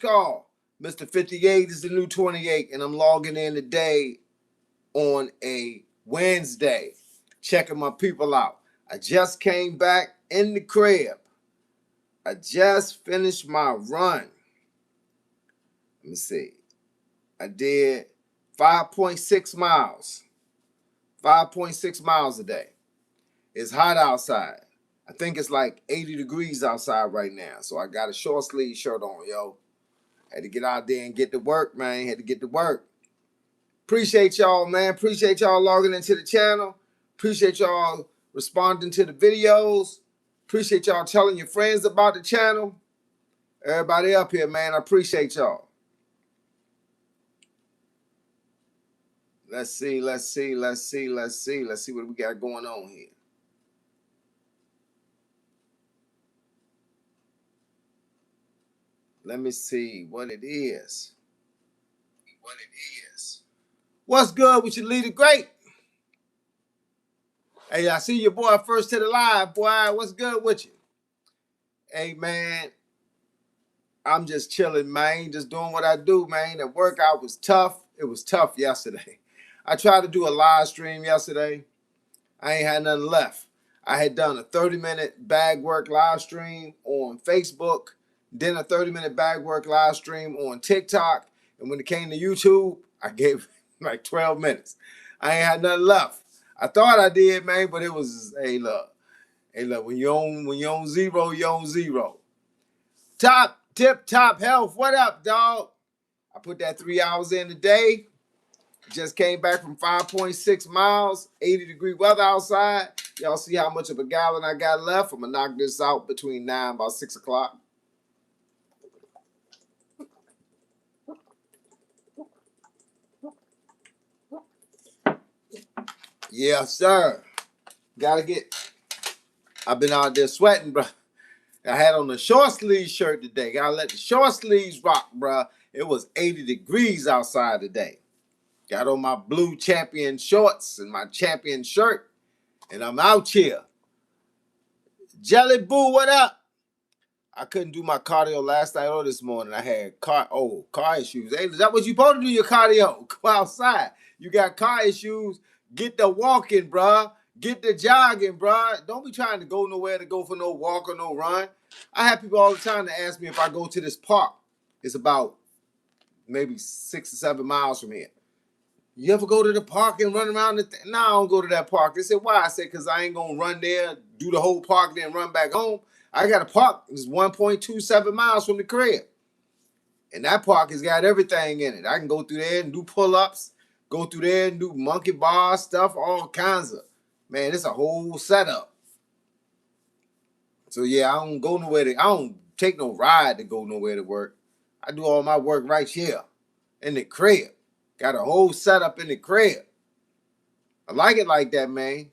call. Mr. 58 is the new 28, and I'm logging in today on a Wednesday, checking my people out. I just came back in the crib. I just finished my run. Let me see. I did 5.6 miles. 5.6 miles a day. It's hot outside. I think it's like 80 degrees outside right now. So I got a short sleeve shirt on, yo. Had to get out there and get to work, man. Had to get to work. Appreciate y'all, man. Appreciate y'all logging into the channel. Appreciate y'all responding to the videos. Appreciate y'all telling your friends about the channel. Everybody up here, man. I appreciate y'all. Let's see what we got going on here. Let me see what it is. What's good with your leader? Great. Hey, I see your boy first to the live, boy. What's good with you? Hey, man. I'm just chilling, man. Just doing what I do, man. The workout was tough. It was tough yesterday. I tried to do a live stream yesterday. I ain't had nothing left. I had done a 30-minute bag work live stream on Facebook, then a 30-minute bag work live stream on TikTok. And when it came to YouTube, I gave like 12 minutes. I ain't had nothing left. I thought I did, man, but it was, hey, look, when you own zero, you own zero. Top tip, top health. What up, dog? I put that 3 hours in today. Just came back from 5.6 miles, 80-degree weather outside. Y'all see how much of a gallon I got left? I'm going to knock this out between now and about 6 o'clock. Yes, sir. I've been out there sweating, bro. I had on a short sleeve shirt today. Gotta let the short sleeves rock, bro. It was 80 degrees outside today. Got on my blue champion shorts and my champion shirt, and I'm out here. Jelly Boo, what up? I couldn't do my cardio last night or this morning. I had car issues. Hey, is that what you supposed to do your cardio? Go outside. You got car issues. Get the walking, bruh. Get the jogging, bruh. Don't be trying to go nowhere to go for no walk or no run. I have people all the time to ask me if I go to this park. It's about maybe 6 or 7 miles from here. You ever go to the park and run around? No, I don't go to that park. They said, why? I said, because I ain't going to run there, do the whole park, then run back home. I got a park. It's 1.27 miles from the crib. And that park has got everything in it. I can go through there and do pull-ups, go through there and do monkey bar stuff, all kinds of. Man, it's a whole setup. So, yeah, I don't go nowhere. I don't take no ride to go nowhere to work. I do all my work right here in the crib. Got a whole setup in the crib. I like it like that, man.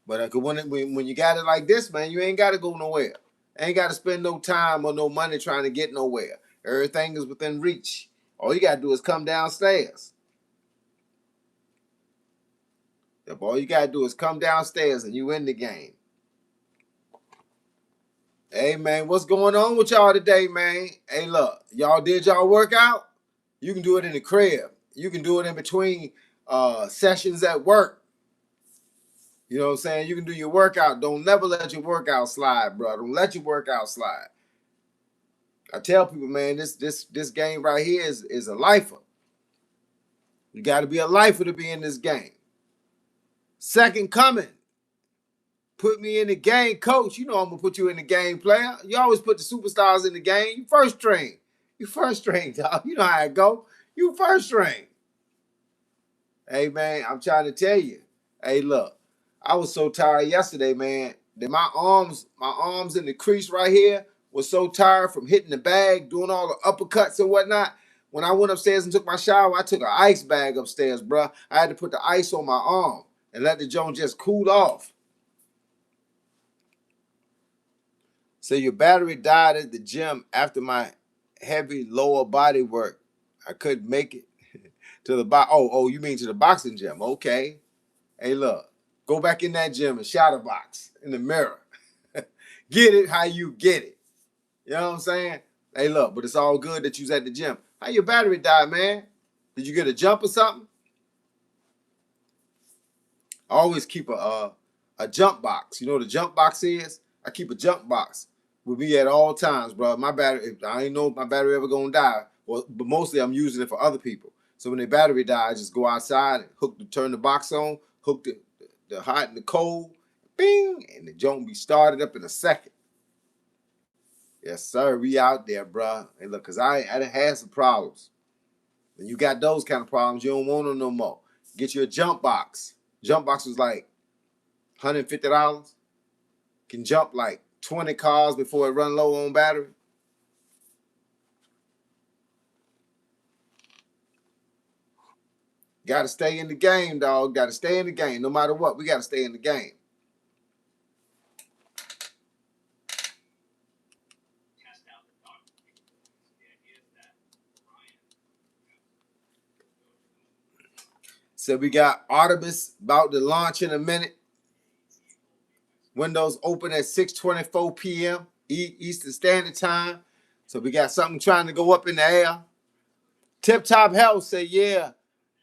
But when you got it like this, man, you ain't got to go nowhere. Ain't got to spend no time or no money trying to get nowhere. Everything is within reach. All you got to do is come downstairs. Yep, all you got to do is come downstairs and you in the game. Hey, man, what's going on with y'all today, man? Hey, look, y'all did y'all workout? You can do it in the crib. You can do it in between sessions at work. You know what I'm saying? You can do your workout. Don't never let your workout slide, bro. Don't let your workout slide. I tell people, man, this game right here is a lifer. You got to be a lifer to be in this game. Second coming. Put me in the game, coach. You know I'm going to put you in the game, player. You always put the superstars in the game. You first string. You first string, dog. You know how it go. You first string. Hey, man, I'm trying to tell you. Hey, look. I was so tired yesterday, man, that my arms in the crease right here was so tired from hitting the bag, doing all the uppercuts and whatnot. When I went upstairs and took my shower, I took an ice bag upstairs, bro. I had to put the ice on my arm and let the joint just cool off. So your battery died at the gym after my heavy lower body work. I couldn't make it to the you mean to the boxing gym? Okay. Hey, look, go back in that gym and shadow box in the mirror. Get it how you get it. You know what I'm saying? Hey, look, but it's all good that you was at the gym. How your battery died, man? Did you get a jump or something? I always keep a jump box. You know what a jump box is? I keep a jump box with me at all times, bro. My battery, I ain't know if my battery ever gonna die. Well, but mostly I'm using it for other people. So when their battery dies, I just go outside and turn the box on, hook the hot and the cold, bing, and the joint be started up in a second. Yes, sir. We out there, bro. Hey, look, cause I done had some problems. When you got those kind of problems, you don't want them no more. Get you a jump box. Jump box was like $150. Can jump like 20 cars before it run low on battery. Got to stay in the game, dog. Got to stay in the game. No matter what, we got to stay in the game. So we got Artemis about to launch in a minute. Windows open at 6:24 p.m. Eastern Standard Time. So we got something trying to go up in the air. Tip Top Health say, yeah,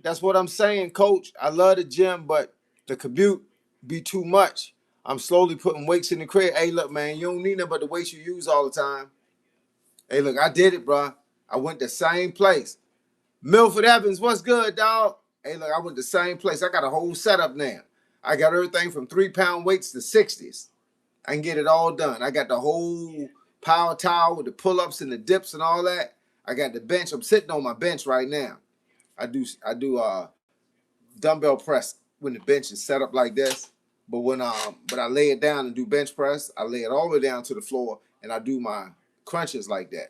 that's what I'm saying, coach. I love the gym, but the commute be too much. I'm slowly putting weights in the crib. Hey, look, man, you don't need nothing but the weights you use all the time. Hey, look, I did it, bro. I went the same place. Milford Evans, what's good, dog? Hey, look, I went the same place. I got a whole setup now. I got everything from 3-pound weights to 60s. I can get it all done. I got the whole power towel with the pull-ups and the dips and all that. I got the bench. I'm sitting on my bench right now. I do dumbbell press when the bench is set up like this. But when I lay it down and do bench press, I lay it all the way down to the floor and I do my crunches like that.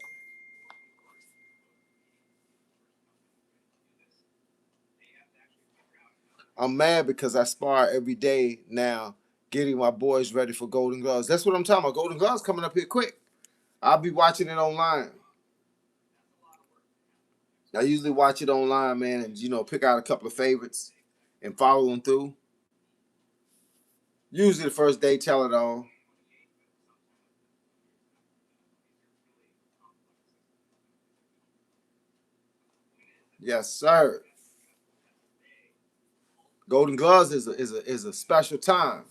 I'm mad because I spar every day now, getting my boys ready for Golden Gloves. That's what I'm talking about. Golden Gloves coming up here quick. I'll be watching it online. I usually watch it online, man, and pick out a couple of favorites and follow them through. Usually the first day tell it all. Yes, sir. Golden Gloves is a special time.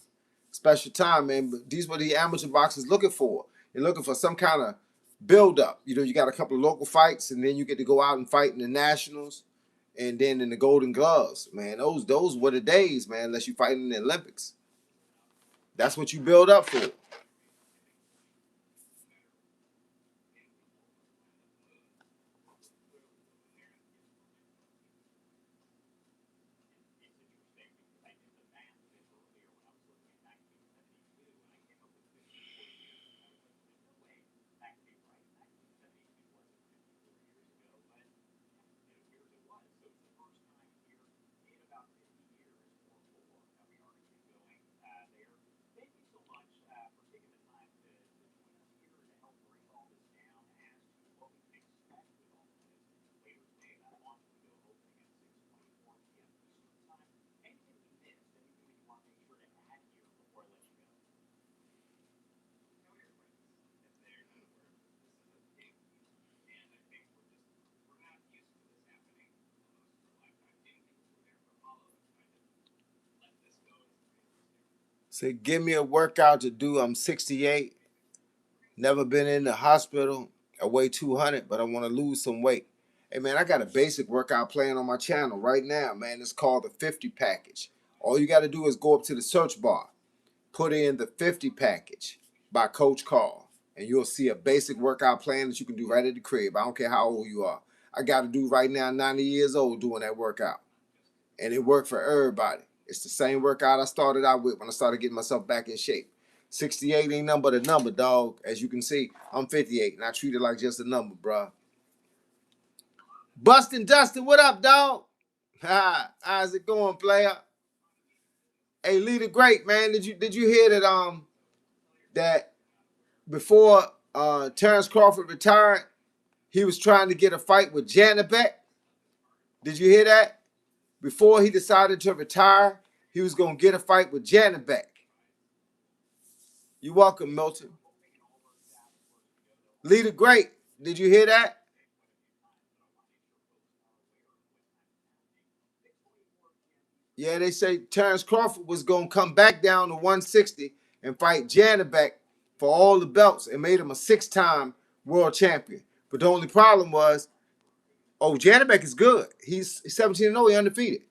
Special time, man. But these what the amateur boxers looking for. They're looking for some kind of build up. You got a couple of local fights, and then you get to go out and fight in the nationals, and then in the Golden Gloves, man. Those were the days, man. Unless you fight in the Olympics, that's what you build up for. Say, give me a workout to do. I'm 68, never been in the hospital. I weigh 200, but I want to lose some weight. Hey, man, I got a basic workout plan on my channel right now, man. It's called the 50 package. All you got to do is go up to the search bar, put in the 50 package by Coach Carl, and you'll see a basic workout plan that you can do right at the crib. I don't care how old you are. I got to do right now, 90 years old, doing that workout. And it worked for everybody. It's the same workout I started out with when I started getting myself back in shape. 68 ain't nothing but a number, dog. As you can see, I'm 58, and I treat it like just a number, bro. Bustin' Dustin, what up, dog? How's it going, player? Hey, Leader Great, man. Did you hear that before Terrence Crawford retired, he was trying to get a fight with Janibek? Did you hear that? Before he decided to retire, he was gonna get a fight with Janibek. You welcome, Milton. Leader Great. Did you hear that? Yeah, they say Terrence Crawford was gonna come back down to 160 and fight Janibek for all the belts and made him a 6-time world champion. But the only problem was, oh, Janibek is good. He's 17-0, he undefeated.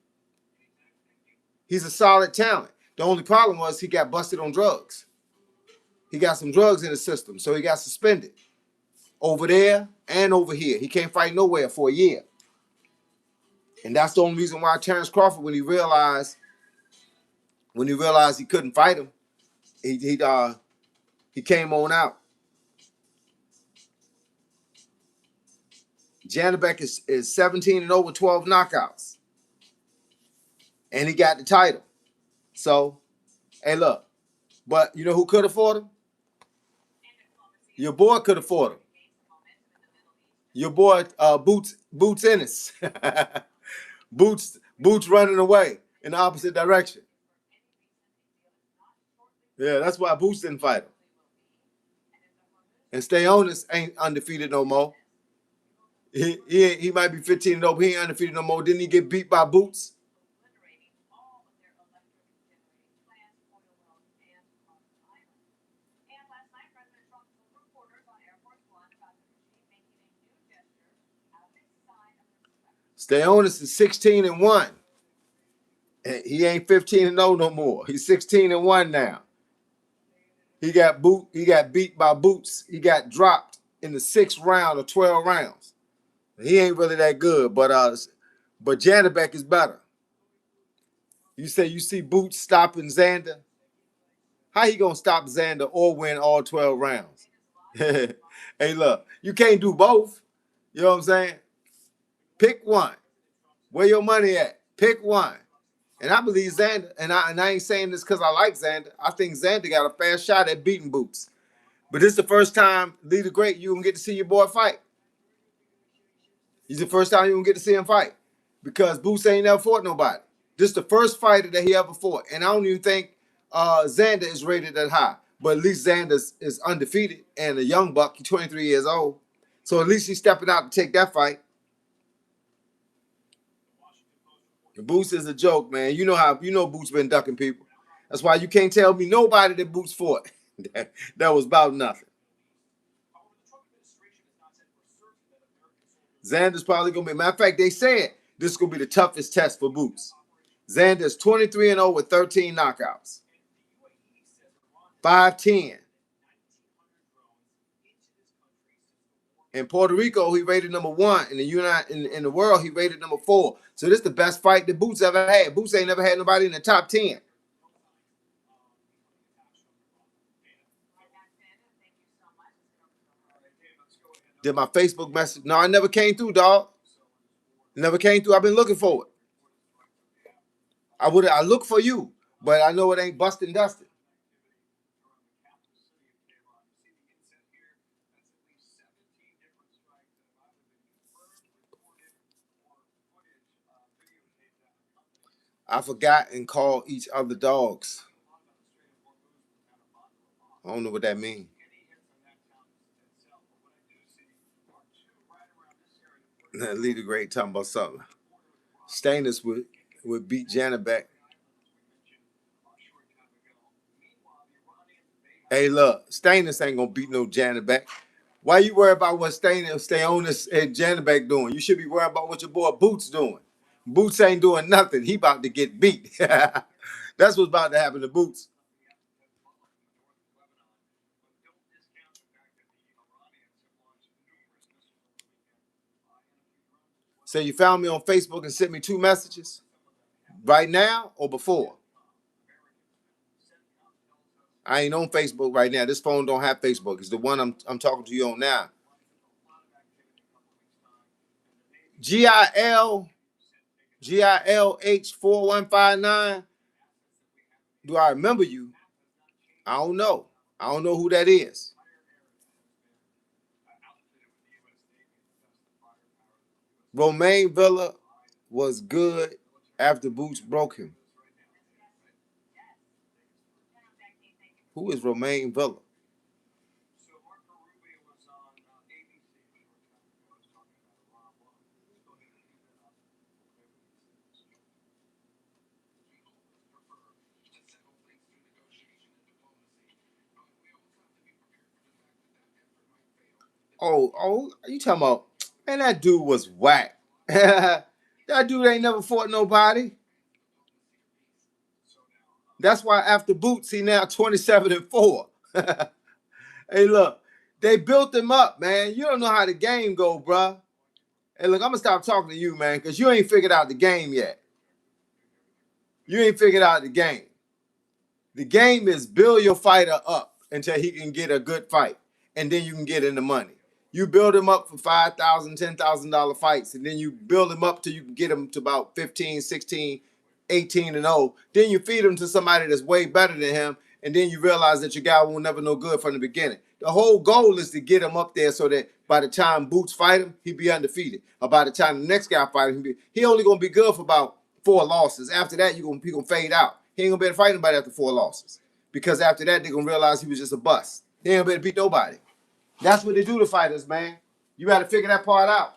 He's a solid talent. The only problem was he got busted on drugs. He got some drugs in the system, so he got suspended over there and over here. He can't fight nowhere for a year. And that's the only reason why Terrence Crawford, when he realized he couldn't fight him, he came on out. Janibek is 17-0 with 12 knockouts. And he got the title. So, hey, look. But you know who could afford him? Your boy could afford him. Your boy Boots Ennis. Boots running away in the opposite direction. Yeah, that's why Boots didn't fight him. And Stayonis ain't undefeated no more. He might be 15-0, but he ain't undefeated no more. Didn't he get beat by Boots? Stayonis is 16-1. He ain't 15-0 no more. He's 16-1 now. He got beat by Boots. He got dropped in the 6th round of 12 rounds. He ain't really that good, but Janibek is better. You say you see Boots stopping Xander? How he gonna stop Xander or win all 12 rounds? Hey, look, you can't do both. You know what I'm saying? Pick one. Where your money at? Pick one. And I believe Xander, and I ain't saying this because I like Xander. I think Xander got a fair shot at beating Boots. But this is the first time, Lee the Great, you gonna get to see your boy fight. It's the first time you gonna get to see him fight. Because Boots ain't never fought nobody. This is the first fighter that he ever fought. And I don't even think Xander is rated that high. But at least Xander is undefeated and a young buck. He's 23 years old. So at least he's stepping out to take that fight. The Boots is a joke, man. You know Boots been ducking people. That's why you can't tell me nobody that Boots fought that was about nothing. Xander's probably gonna be. Matter of fact, they said this is gonna be the toughest test for Boots. Xander's 23-0 with 13 knockouts. 5'10". In Puerto Rico, he rated number 1. In the world, he rated number 4. So this is the best fight that Boots ever had. Boots ain't never had nobody in the top 10. Did my Facebook message? No, I never came through, dog. Never came through. I've been looking for it. I look for you, but I know it ain't busting dusted. I forgot and called each other dogs. I don't know what that means. Lee the Great talking about something. Stainless would beat Janibek. Hey, look, Stainless ain't gonna beat no Janibek. Why you worry about what Stainless and Janibek doing? You should be worried about what your boy Boots doing. Boots ain't doing nothing. He about to get beat. That's what's about to happen to Boots. So you found me on Facebook and sent me 2 messages? Right now or before? I ain't on Facebook right now. This phone don't have Facebook. It's the one I'm talking to you on now. GILH4159. Do I remember you? I don't know. I don't know who that is. Romaine Villa was good after Boots broke him. Who is Romaine Villa? You talking about, man, that dude was whack. That dude ain't never fought nobody. That's why after Boots, he now 27-4. Hey, look, they built him up, man. You don't know how the game go, bruh. Hey, look, I'm gonna stop talking to you, man, because you ain't figured out the game yet. You ain't figured out the game. The game is build your fighter up until he can get a good fight, and then you can get in the money. You build him up for $5,000, $10,000 fights, and then you build him up till you can get him to about 15, 16, 18 and 0. Then you feed him to somebody that's way better than him, and then you realize that your guy will never know good from the beginning. The whole goal is to get him up there so that by the time Boots fight him, he be undefeated. Or by the time the next guy fight him, he only gonna be good for about 4 losses. After that, he gonna fade out. He ain't gonna be able to fight anybody after 4 losses. Because after that, they're gonna realize he was just a bust. He ain't gonna be able to beat nobody. That's what they do to fighters, man. You gotta figure that part out.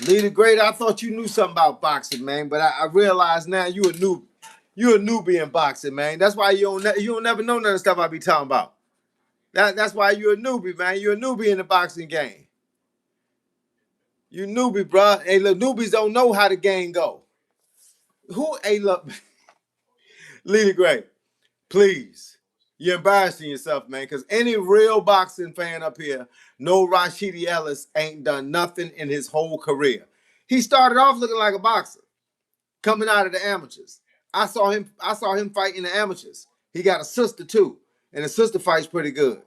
Lee the Great, I thought you knew something about boxing, man, but I realize now you a noob. You a newbie in boxing, man. That's why you don't never know none of the stuff I be talking about. That's why you a newbie, man. You a newbie in the boxing game. You newbie, bro. Hey, look, newbies don't know how the game go. Hey, look, Lee the Great, please. You're embarrassing yourself, man, because any real boxing fan up here know Rashidi Ellis ain't done nothing in his whole career. He started off looking like a boxer, coming out of the amateurs. I saw him fight in the amateurs. He got a sister too, and the sister fights pretty good.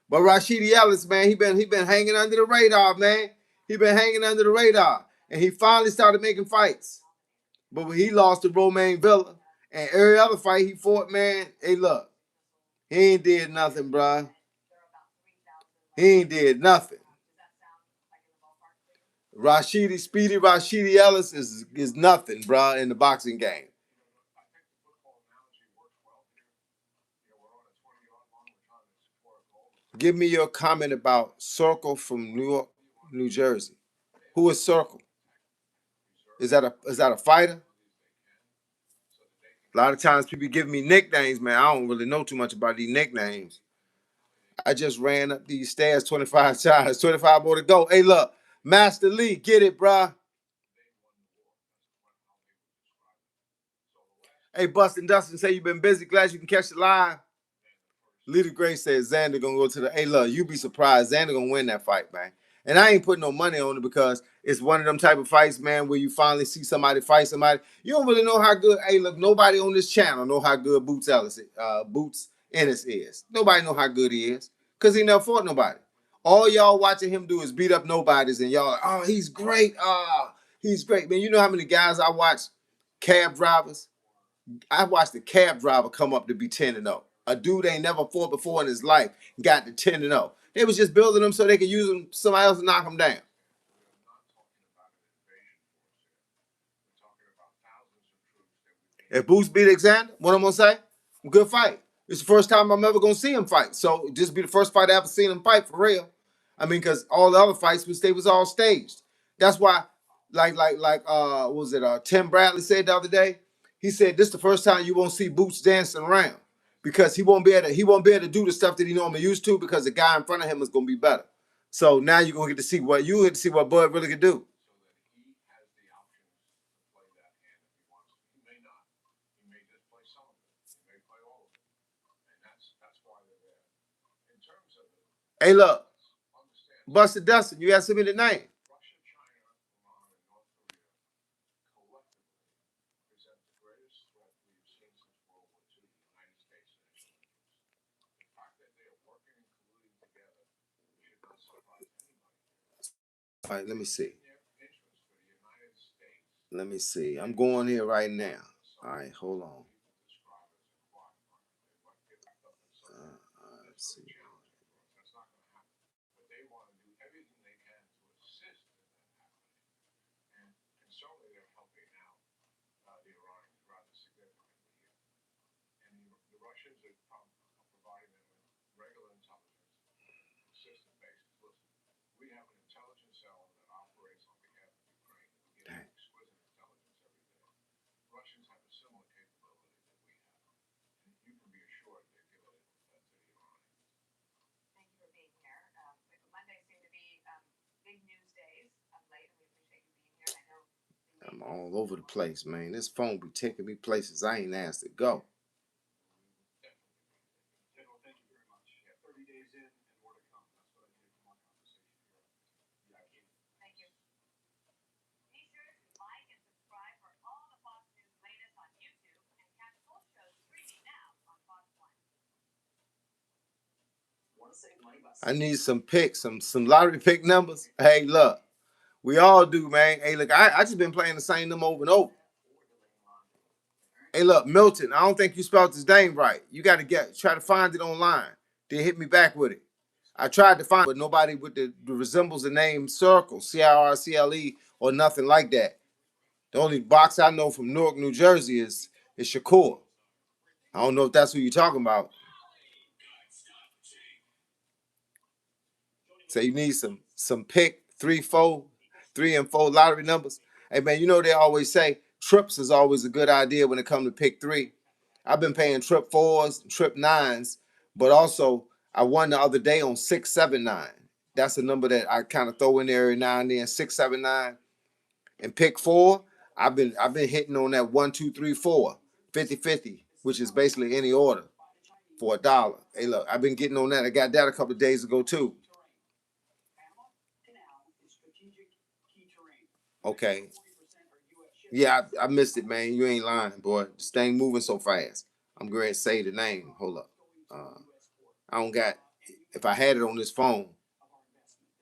But Rashidi Ellis, man, he been hanging under the radar, man. He been hanging under the radar, and he finally started making fights. But when he lost to Romain Villa, and every other fight he fought, man, hey, look, he ain't did nothing, bruh. He ain't did nothing. Speedy Rashidi Ellis is nothing, bruh, in the boxing game. Give me your comment about Circle from New York, New Jersey. Who is Circle? Is that a fighter? A lot of times people give me nicknames, man. I don't really know too much about these nicknames. I just ran up these stairs 25 times, 25 more to go. Hey, look, Master Lee, get it, bruh. Hey, Bustin' Dustin, say you've been busy. Glad you can catch the line. Lita Gray says Xander gonna go to the. Hey, look, you be surprised. Xander gonna win that fight, man. And I ain't putting no money on it because it's one of them type of fights, man, where you finally see somebody fight somebody. You don't really know how good. Hey, look, nobody on this channel know how good Boots Ennis is. Nobody know how good he is because he never fought nobody. All y'all watching him do is beat up nobodies, and y'all, oh, he's great. He's great, man. You know how many guys I watch, cab drivers. I watched the cab driver come up to be 10-0. A dude ain't never fought before in his life got to 10-0. They was just building them so they could use them somebody else to knock them down. If Boots beat Alexander, what I'm gonna say? Good fight. It's the first time I'm ever gonna see him fight. So this be the first fight I ever seen him fight for real. I mean, because all the other fights was all staged. That's why, what was it? Tim Bradley said the other day. He said this is the first time you won't see Boots dancing around because he won't be able to do the stuff that he normally used to because the guy in front of him is gonna be better. So now you're gonna get to see what Bud really could do. Hey, look, Buster Dustin, you asked me tonight. All right, let me see. Let me see. I'm going here right now. All right, hold on. Let's see. Dang. I'm all over the place, man. This phone be taking me places I ain't asked to go. I need some picks, some lottery pick numbers. Hey, look, we all do, man. Hey, look, I just been playing the same number over and over. Hey, look, Milton, I don't think you spelled his name right. You got to try to find it online. Then hit me back with it. I tried to find it, but nobody with the resembles the name Circle, Circle, or nothing like that. The only box I know from Newark, New Jersey is Shakur. I don't know if that's who you're talking about. So you need some pick 3 and 4 lottery numbers. Hey man, you know they always say trips is always a good idea when it comes to pick 3. I've been paying trip 4s, trip 9s, but also I won the other day on 679. That's a number that I kind of throw in there every now and then. 679 and pick 4. I've been hitting on that 1, 2, 3, 4, 50-50, which is basically any order for $1. Hey look, I've been getting on that. I got that a couple of days ago too. Okay. Yeah, I missed it, man. You ain't lying, boy. This thing moving so fast. I'm going to say the name. Hold up. I don't got. If I had it on this phone,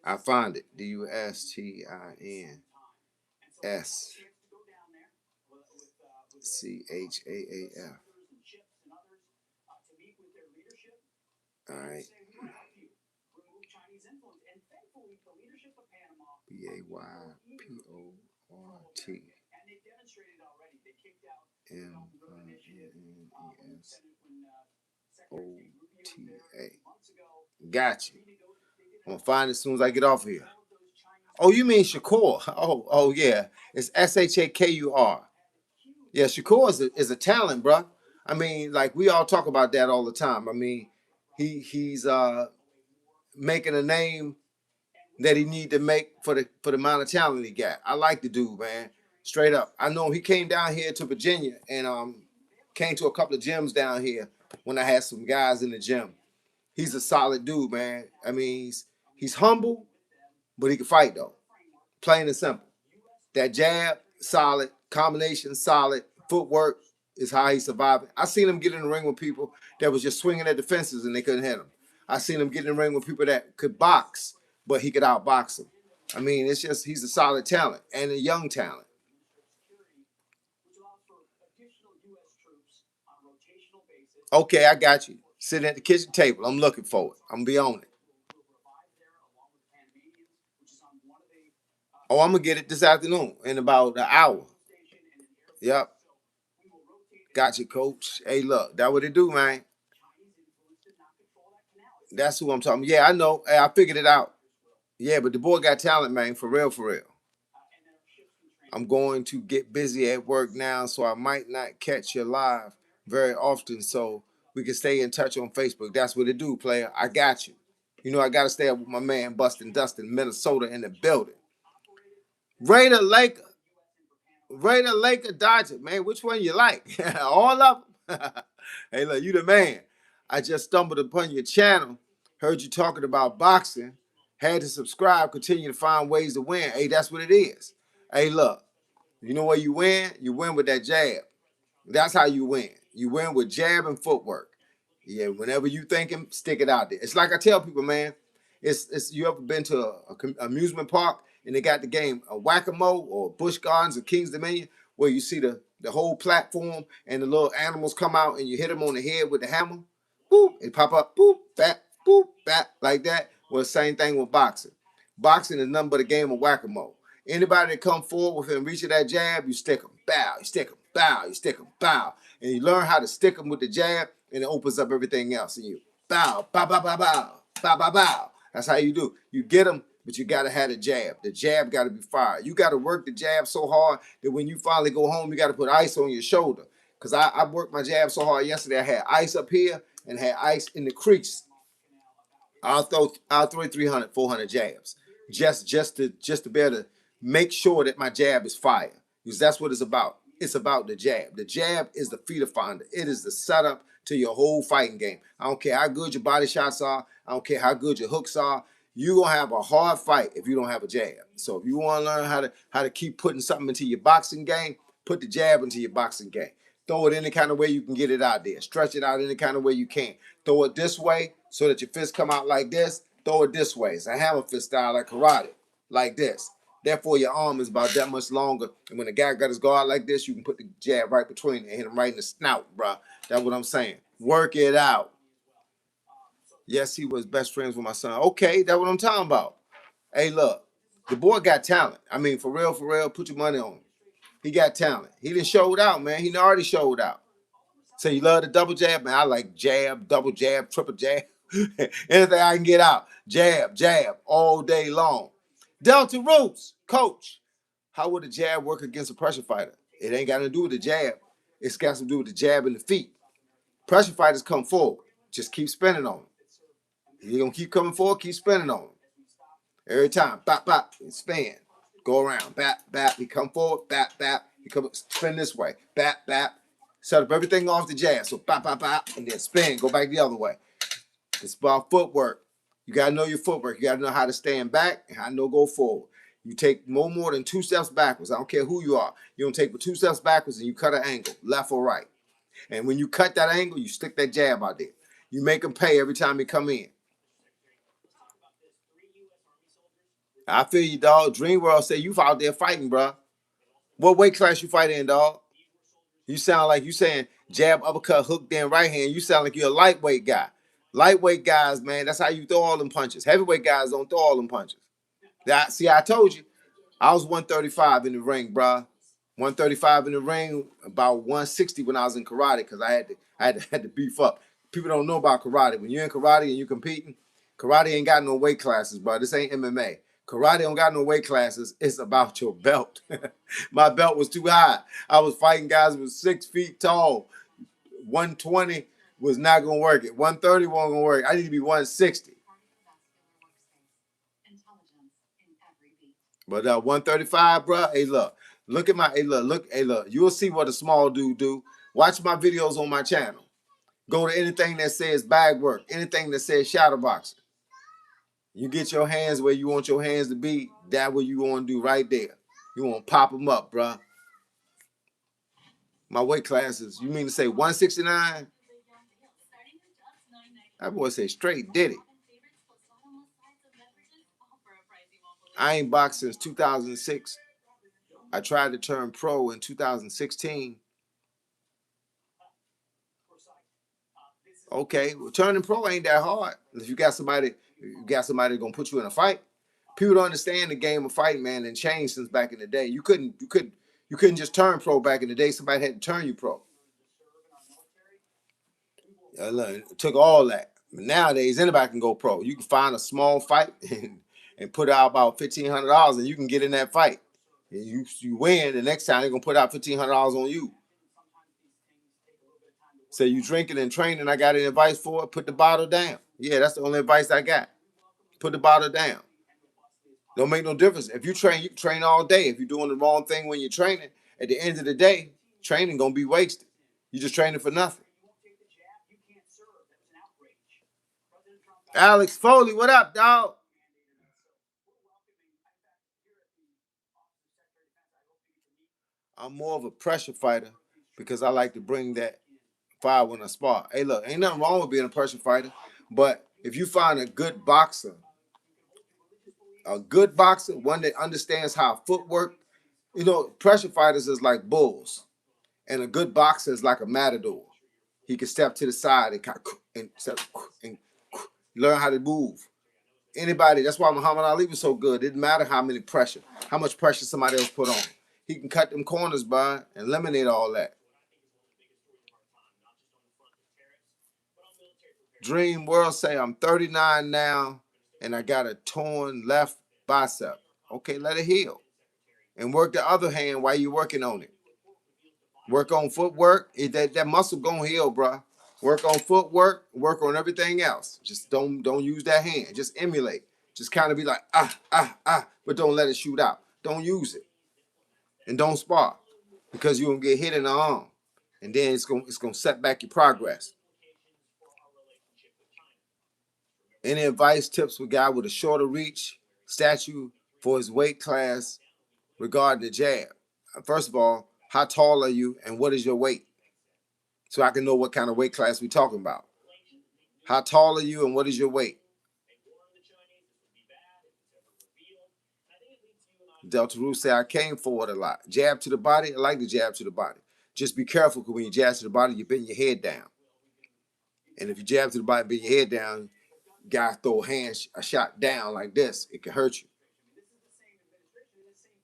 I find it. DUSTINSCHAAF. All right. BAYPORTMENESOTA. Got you. I'm gonna find it as soon as I get off here. Oh, you mean Shakur? Oh yeah. It's SHAKUR. Yeah, Shakur is a talent, bro. I mean, like we all talk about that all the time. I mean, he's making a name that he need to make for the amount of talent he got. I like the dude, man. Straight up. I know he came down here to Virginia and came to a couple of gyms down here when I had some guys in the gym. He's a solid dude, man. I mean, he's humble, but he can fight though. Plain and simple. That jab, solid. Combination, solid. Footwork is how he's surviving. I seen him get in the ring with people that was just swinging at the fences and they couldn't hit him. I seen him get in the ring with people that could box, but he could outbox them. I mean, it's just he's a solid talent and a young talent. Okay, I got you. Sitting at the kitchen table. I'm looking for it. I'm gonna be on it. Oh, I'm gonna get it this afternoon in about an hour. Yep. Got you, coach. Hey, look, that what it do, man. That's who I'm talking. Yeah, I know. Hey, I figured it out. Yeah, but the boy got talent, man. For real, for real. I'm going to get busy at work now, so I might not catch you live very often. So we can stay in touch on Facebook. That's what it do, player. I got you. You know, I got to stay up with my man, Bustin' Dustin, Minnesota in the building. Raider Laker. Raider Laker Dodger, man. Which one you like? All of them? Hey, look, you the man. I just stumbled upon your channel, heard you talking about boxing, had to subscribe, continue to find ways to win. Hey, that's what it is. Hey, look, you know where you win? You win with that jab. That's how you win. You win with jab and footwork. Yeah, whenever you thinking, stick it out there. It's like I tell people, man. It's you ever been to a amusement park and they got the game Whack-A-Mole or Busch Gardens or King's Dominion, where you see the whole platform and the little animals come out and you hit them on the head with the hammer, boop, it pop up, boop, back, like that. Well, same thing with boxing. Boxing is nothing but a game of Whack-A-Mole. Anybody that come forward within reach of that jab, you stick them, bow, you stick them, bow, you stick them, bow. And you learn how to stick them with the jab, and it opens up everything else in you. Bow, bow, bow, bow, bow, bow, bow, bow. That's how you do. You get them, but you got to have the jab. The jab got to be fired. You got to work the jab so hard that when you finally go home, you got to put ice on your shoulder. Because I worked my jab so hard yesterday, I had ice up here and had ice in the crease. I'll throw 300, 400 jabs just to be able to make sure that my jab is fire, because that's what it's about. It's about the jab. The jab is the feeder finder. It is the setup to your whole fighting game. I don't care how good your body shots are. I don't care how good your hooks are. You're gonna have a hard fight if you don't have a jab. So if you want to learn how to keep putting something into your boxing game, put the jab into your boxing game. Throw it any kind of way you can get it out there. Stretch it out any kind of way you can. Throw it this way so that your fist come out like this. Throw it this way. It's a hammer fist style like karate, like this. Therefore, your arm is about that much longer. And when the guy got his guard like this, you can put the jab right between it and hit him right in the snout, bro. That's what I'm saying. Work it out. Yes, he was best friends with my son. Okay, that's what I'm talking about. Hey, look, the boy got talent. I mean, for real, put your money on him. He got talent. He done showed out, man. He already showed out. So you love the double jab, man. I like jab, double jab, triple jab. Anything I can get out. Jab, all day long. Delta Roots, coach. How would a jab work against a pressure fighter? It ain't got to do with the jab. It's got to do with the jab in the feet. Pressure fighters come forward. Just keep spinning on them. You're going to keep coming forward, keep spinning on them. Every time, bap, spin. Go around, bap, he come forward, bap, he come spin this way, bap. Set up everything off the jab. So bap, and then spin, go back the other way. It's about footwork. You got to know your footwork. You got to know how to stand back and how to know go forward. You take no more than 2 steps backwards. I don't care who you are. You don't take but 2 steps backwards and you cut an angle, left or right. And when you cut that angle, you stick that jab out there. You make them pay every time they come in. I feel you, dog. Dream World say you out there fighting, bro. What weight class you fight in, dog? You sound like you saying jab, uppercut, hook, then right hand. You sound like you're a lightweight guy. Lightweight guys, man, that's how you throw all them punches. Heavyweight guys don't throw all them punches. See, I told you. I was 135 in the ring, bro. 135 in the ring, about 160 when I was in karate, because I had to beef up. People don't know about karate. When you're in karate and you're competing, karate ain't got no weight classes, bro. This ain't MMA. Karate don't got no weight classes. It's about your belt. My belt was too high. I was fighting guys who was 6 feet tall. 120 was not going to work. It 130 wasn't going to work. I need to be 160. But 135, bro. Hey, look at my. Hey, look. You'll see what a small dude do. Watch my videos on my channel. Go to anything that says bag work, anything that says shadow boxing. You get your hands where you want your hands to be. That's what you want to do right there. You want to pop them up, bro. My weight classes. You mean to say 169? That boy say straight did it. I ain't boxed since 2006. I tried to turn pro in 2016. Okay, well, turning pro ain't that hard. If you got somebody gonna put you in a fight. People don't understand the game of fighting, man, and changed since back in the day. You couldn't just turn pro back in the day. Somebody had to turn you pro. It took all that. But nowadays, anybody can go pro. You can find a small fight and put out about $1,500, and you can get in that fight. And you win. The next time they're gonna put out $1,500 on you. So you drinking and training, I got any advice for it? Put the bottle down. Yeah, that's the only advice I got. Put the bottle down. Don't make no difference. If you train, you can train all day. If you're doing the wrong thing when you're training, at the end of the day, training gonna be wasted. You just training for nothing. Alex Foley, what up, dog? I'm more of a pressure fighter because I like to bring that fire when I spar. Hey, look, ain't nothing wrong with being a pressure fighter, but if you find a good boxer A good boxer, one that understands how footwork. You know, pressure fighters is like bulls, and a good boxer is like a matador. He can step to the side and learn how to move. Anybody, that's why Muhammad Ali was so good. It didn't matter how much pressure somebody else put on. He can cut them corners by and eliminate all that. Dream World say I'm 39 now and I got a torn left bicep. Okay, let it heal. And work the other hand while you're working on it. Work on footwork. That muscle gonna heal, bro. Work on footwork. Work on everything else. Just don't use that hand. Just emulate. Just kind of be like but don't let it shoot out. Don't use it, and don't spar because you're gonna get hit in the arm, and then it's gonna set back your progress. Any advice, tips for a guy with a shorter reach, statue for his weight class regarding the jab? First of all, how tall are you and what is your weight? So I can know what kind of weight class we're talking about. How tall are you and what is your weight? Delta Root say I came forward a lot. Jab to the body, I like the jab to the body. Just be careful because when you jab to the body, you bend your head down. And if you jab to the body, bend your head down, guy throw a shot down like this, it can hurt you.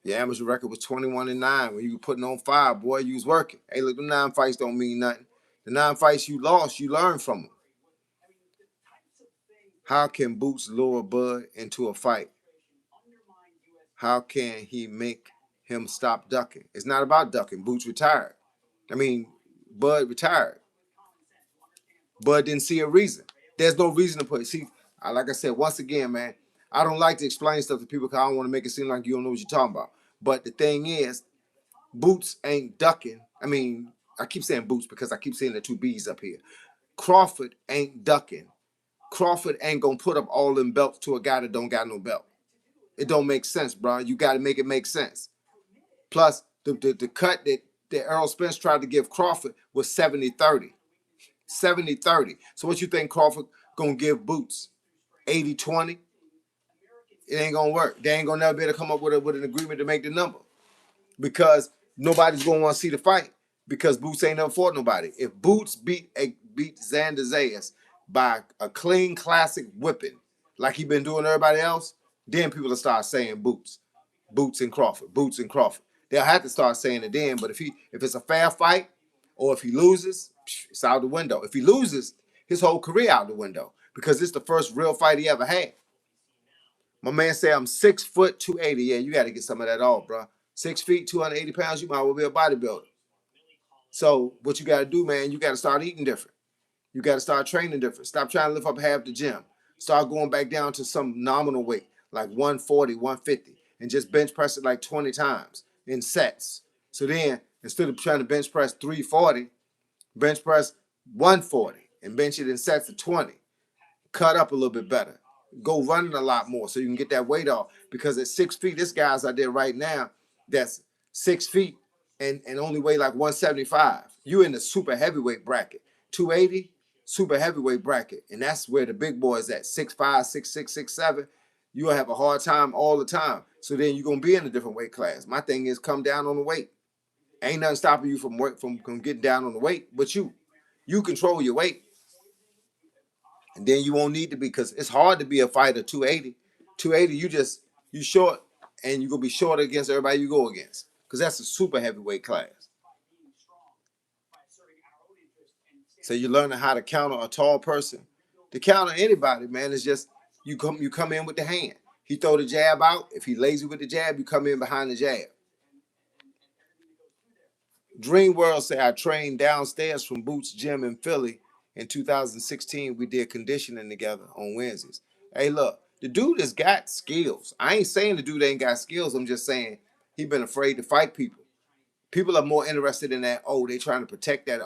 Your amateur record was 21-9. When you were putting on fire, boy, you was working. Hey, look, the 9 fights don't mean nothing. The 9 fights you lost, you learned from them. How can Boots lure Bud into a fight? How can he make him stop ducking? It's not about ducking. Boots retired. Bud retired. Bud didn't see a reason. There's no reason to put it. See, like I said, once again, man, I don't like to explain stuff to people because I don't want to make it seem like you don't know what you're talking about. But the thing is, Boots ain't ducking. I keep saying Boots because I keep seeing the 2 B's up here. Crawford ain't ducking. Crawford ain't going to put up all them belts to a guy that don't got no belt. It don't make sense, bro. You got to make it make sense. Plus, the cut that Errol Spence tried to give Crawford was 70-30. 70-30. So what you think Crawford going to give Boots? 80-20? It ain't going to work. They ain't going to never be able to come up with an agreement to make the number. Because nobody's going to want to see the fight. Because Boots ain't never fought nobody. If Boots beat Xander Zayas by a clean classic whipping, like he been doing everybody else, then people will start saying Boots and Crawford, Boots and Crawford. They'll have to start saying it then. But if it's a fair fight, or if he loses, it's out the window. If he loses, his whole career out the window because it's the first real fight he ever had. My man say I'm 6 foot 280. Yeah, you got to get some of that off, bro. 6 feet 280 pounds. You might well be a bodybuilder. So what you got to do, man? You got to start eating different. You got to start training different. Stop trying to lift up half the gym. Start going back down to some nominal weight, like 140, 150, and just bench press it like 20 times in sets. So then, instead of trying to bench press 340, bench press 140 and bench it in sets of 20. Cut up a little bit better. Go running a lot more so you can get that weight off. Because at 6 feet, this guy's out there right now that's 6 feet and only weigh like 175. You in the super heavyweight bracket. 280, super heavyweight bracket. And that's where the big boys at. 6'5", 6'6", 6'7". You'll have a hard time all the time. So then you're going to be in a different weight class. My thing is come down on the weight. Ain't nothing stopping you from getting down on the weight, but you control your weight. And then you won't need to be, because it's hard to be a fighter 280. 280, you short, and you're going to be short against everybody you go against. Because that's a super heavyweight class. So you're learning how to counter a tall person. To counter anybody, man, is just you come in with the hand. He throw the jab out. If he lazy with the jab, you come in behind the jab. Dream World say I trained downstairs from Boots Gym in Philly. In 2016, we did conditioning together on Wednesdays. Hey, look, the dude has got skills. I ain't saying the dude ain't got skills. I'm just saying he been afraid to fight people. People are more interested in that, they trying to protect that,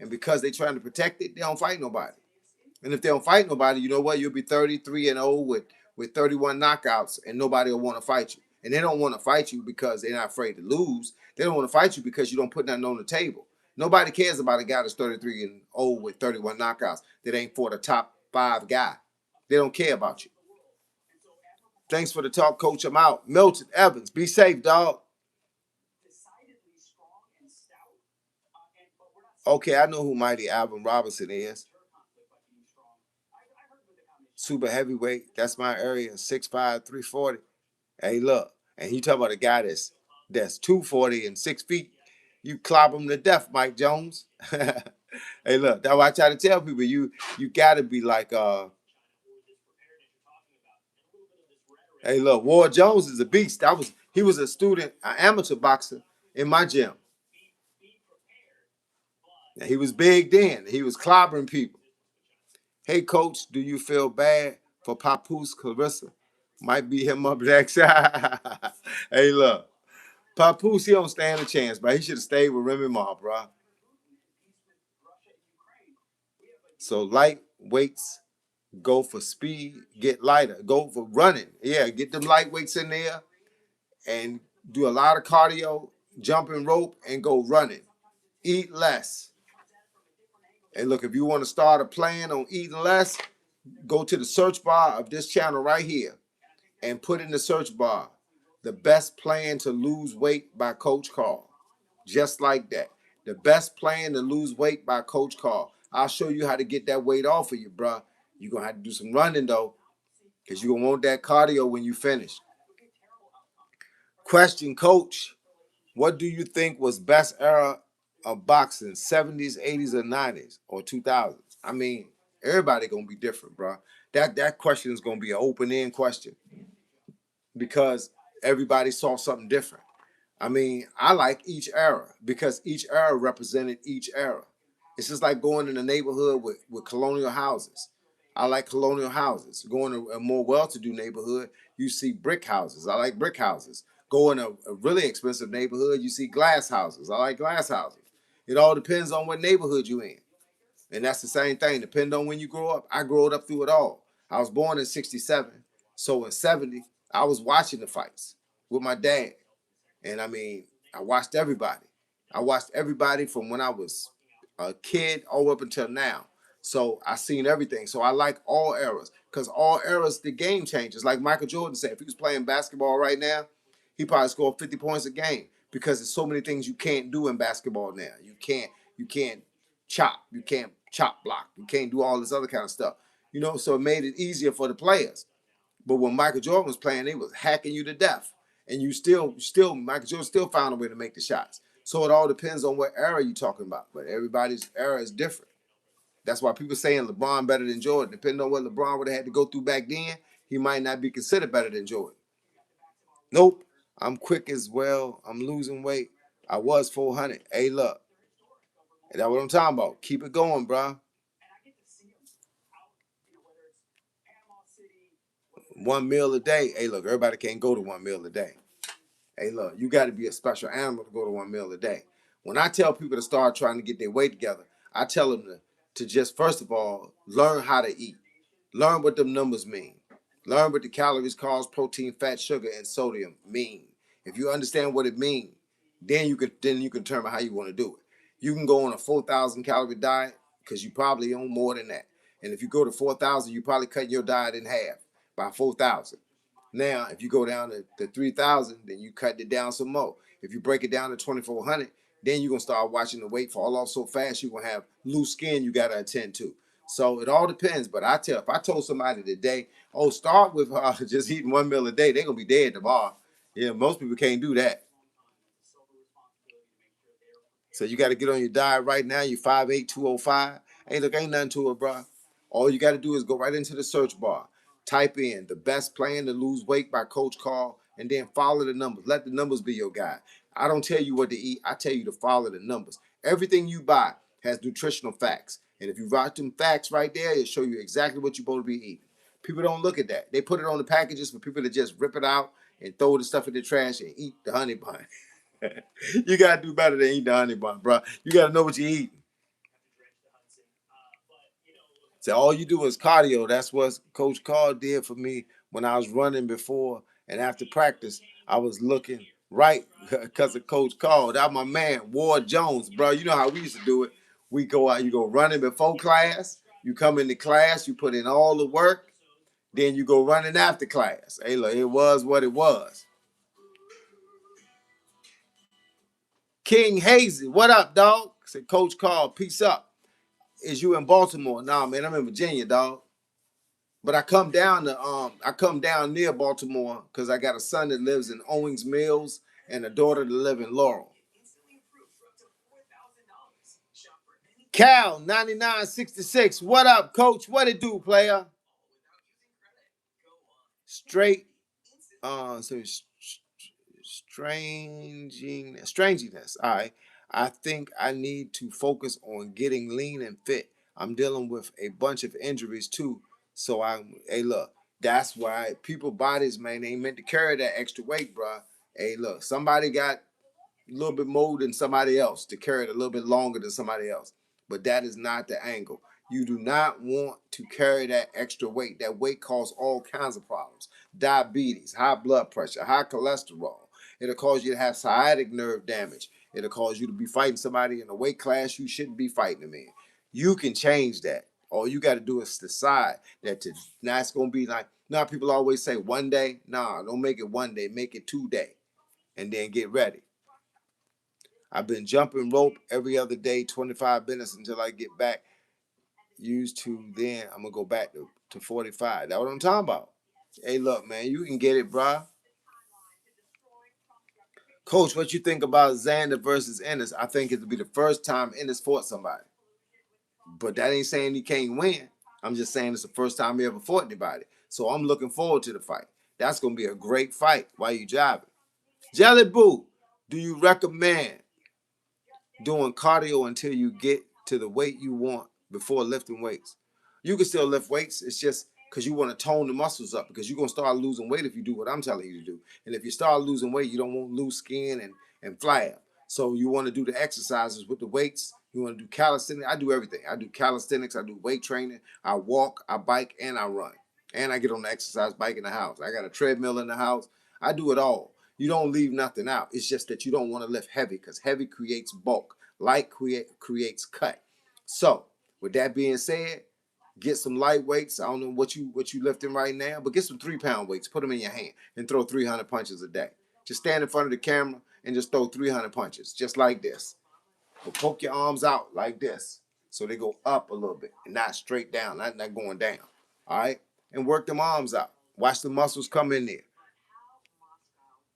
and because they trying to protect it, they don't fight nobody. And if they don't fight nobody, you know what? You'll be 33-0 with 31 knockouts, and nobody will want to fight you. And they don't want to fight you because they're not afraid to lose. They don't want to fight you because you don't put nothing on the table. Nobody cares about a guy that's 33-0 with 31 knockouts that ain't for the top 5 guy. They don't care about you. Thanks for the talk, Coach. I'm out. Milton Evans, be safe, dog. Okay, I know who Mighty Alvin Robinson is. Super heavyweight. That's my area. 6'5", 340. Hey, look, and you talk about a guy that's 240 and 6 feet. You clobber him to death, Mike Jones. Hey, look, that's why I try to tell people you gotta be like hey, look, Ward Jones is a beast. He was a student, an amateur boxer in my gym. And he was big then. He was clobbering people. Hey, coach, do you feel bad for Papoose Clarissa? Might be him up next. Hey, look, Papoose, he don't stand a chance, but he should have stayed with Remy Ma, bro. So light weights, go for speed, get lighter, go for running. Yeah, get them light weights in there and do a lot of cardio, jumping rope, and go running. Eat less. And look, if you want to start a plan on eating less, go to the search bar of this channel right here and put in the search bar the best plan to lose weight by Coach Carl. Just like that. The best plan to lose weight by Coach Carl. I'll show you how to get that weight off of you, bro. You're going to have to do some running, though, because you're going to want that cardio when you finish. Question, Coach. What do you think was best era of boxing, 70s, 80s, or 90s, or 2000s? I mean, everybody going to be different, bro. That question is going to be an open-end question because everybody saw something different. I mean, I like each era because each era represented each era. It's just like going in a neighborhood with colonial houses. I like colonial houses. Going to a more well-to-do neighborhood, you see brick houses. I like brick houses. Go in a really expensive neighborhood, you see glass houses. I like glass houses. It all depends on what neighborhood you're in. And that's the same thing. Depending on when you grow up. I grew up through it all. I was born in 67. So in 70, I was watching the fights with my dad. And I mean, I watched everybody. I watched everybody from when I was a kid all up until now. So I seen everything. So I like all eras because all eras, the game changes. Like Michael Jordan said, if he was playing basketball right now, he probably scored 50 points a game because there's so many things you can't do in basketball now. You can't chop, you can't chop block, you can't do all this other kind of stuff. So it made it easier for the players. But when Michael Jordan was playing, they was hacking you to death. And you still, Michael Jordan still found a way to make the shots. So it all depends on what era you're talking about. But everybody's era is different. That's why people saying LeBron better than Jordan. Depending on what LeBron would have had to go through back then, he might not be considered better than Jordan. Nope. I'm quick as well. I'm losing weight. I was 400. Hey, look. That's what I'm talking about. Keep it going, bro. One meal a day. Hey, look, everybody can't go to one meal a day. Hey, look, you got to be a special animal to go to one meal a day. When I tell people to start trying to get their weight together, I tell them to just, first of all, learn how to eat. Learn what them numbers mean. Learn what the calories, carbs, protein, fat, sugar, and sodium mean. If you understand what it means, then you can determine how you want to do it. You can go on a 4,000 calorie diet because you probably own more than that. And if you go to 4,000, you probably cut your diet in half by 4,000. Now, if you go down to 3,000, then you cut it down some more. If you break it down to 2,400, then you're going to start watching the weight fall off so fast you're going to have loose skin you got to attend to. So it all depends. But if I told somebody today, oh, start with just eating one meal a day, they're going to be dead tomorrow. Yeah, most people can't do that. So you got to get on your diet right now. You're 5'8", 205. Hey, look, ain't nothing to it, bro. All you got to do is go right into the search bar. Type in the best plan to lose weight by Coach Carl, and then follow the numbers. Let the numbers be your guide. I don't tell you what to eat. I tell you to follow the numbers. Everything you buy has nutritional facts. And if you write them facts right there, it'll show you exactly what you're supposed to be eating. People don't look at that. They put it on the packages for people to just rip it out and throw the stuff in the trash and eat the honey bun. You got to do better than eat the honey bun, bro. You got to know what you're eating. So all you do is cardio. That's what Coach Carl did for me when I was running before and after practice. I was looking right because of Coach Carl. That my man, Ward Jones, bro. You know how we used to do it. We go out, you go running before class. You come into class, you put in all the work. Then you go running after class. Hey, look, it was what it was. King Hazy, what up, dog? Said Coach Carl, peace up. Is you in Baltimore? Nah, man, I'm in Virginia, dog. But I come down near Baltimore because I got a son that lives in Owings Mills and a daughter that lives in Laurel. Cal 9966, what up, Coach? What it do, player? Straight, so stranginess. All right. I think I need to focus on getting lean and fit. I'm dealing with a bunch of injuries too. So hey, look, that's why people bodies, man, they ain't meant to carry that extra weight, bro. Hey, look, somebody got a little bit more than somebody else to carry it a little bit longer than somebody else. But that is not the angle. You do not want to carry that extra weight. That weight causes all kinds of problems. Diabetes, high blood pressure, high cholesterol. It'll cause you to have sciatic nerve damage. It'll cause you to be fighting somebody in a weight class you shouldn't be fighting them in. You can change that. All you got to do is decide that now it's going to be like, now people always say one day. Nah, don't make it one day. Make it 2 days. And then get ready. I've been jumping rope every other day, 25 minutes until I get back used to. Then I'm going to go back to 45. That's what I'm talking about. Hey, look, man, you can get it, bruh. Coach, what you think about Xander versus Ennis? I think it'll be the first time Ennis fought somebody. But that ain't saying he can't win. I'm just saying it's the first time he ever fought anybody. So I'm looking forward to the fight. That's going to be a great fight while you driving. Jelly Boo, do you recommend doing cardio until you get to the weight you want before lifting weights? You can still lift weights. It's just because you want to tone the muscles up, because you're going to start losing weight if you do what I'm telling you to do. And if you start losing weight, you don't want to lose skin and flab. So you want to do the exercises with the weights. You want to do calisthenics. I do everything. I do calisthenics. I do weight training. I walk, I bike, and I run. And I get on the exercise bike in the house. I got a treadmill in the house. I do it all. You don't leave nothing out. It's just that you don't want to lift heavy, because heavy creates bulk. Light creates cut. So with that being said, get some light weights. I don't know what you lifting right now, but get some 3-pound weights. Put them in your hand and throw 300 punches a day. Just stand in front of the camera and just throw 300 punches, just like this. But poke your arms out like this, so they go up a little bit and not straight down, not going down. All right, and work them arms out. Watch the muscles come in there.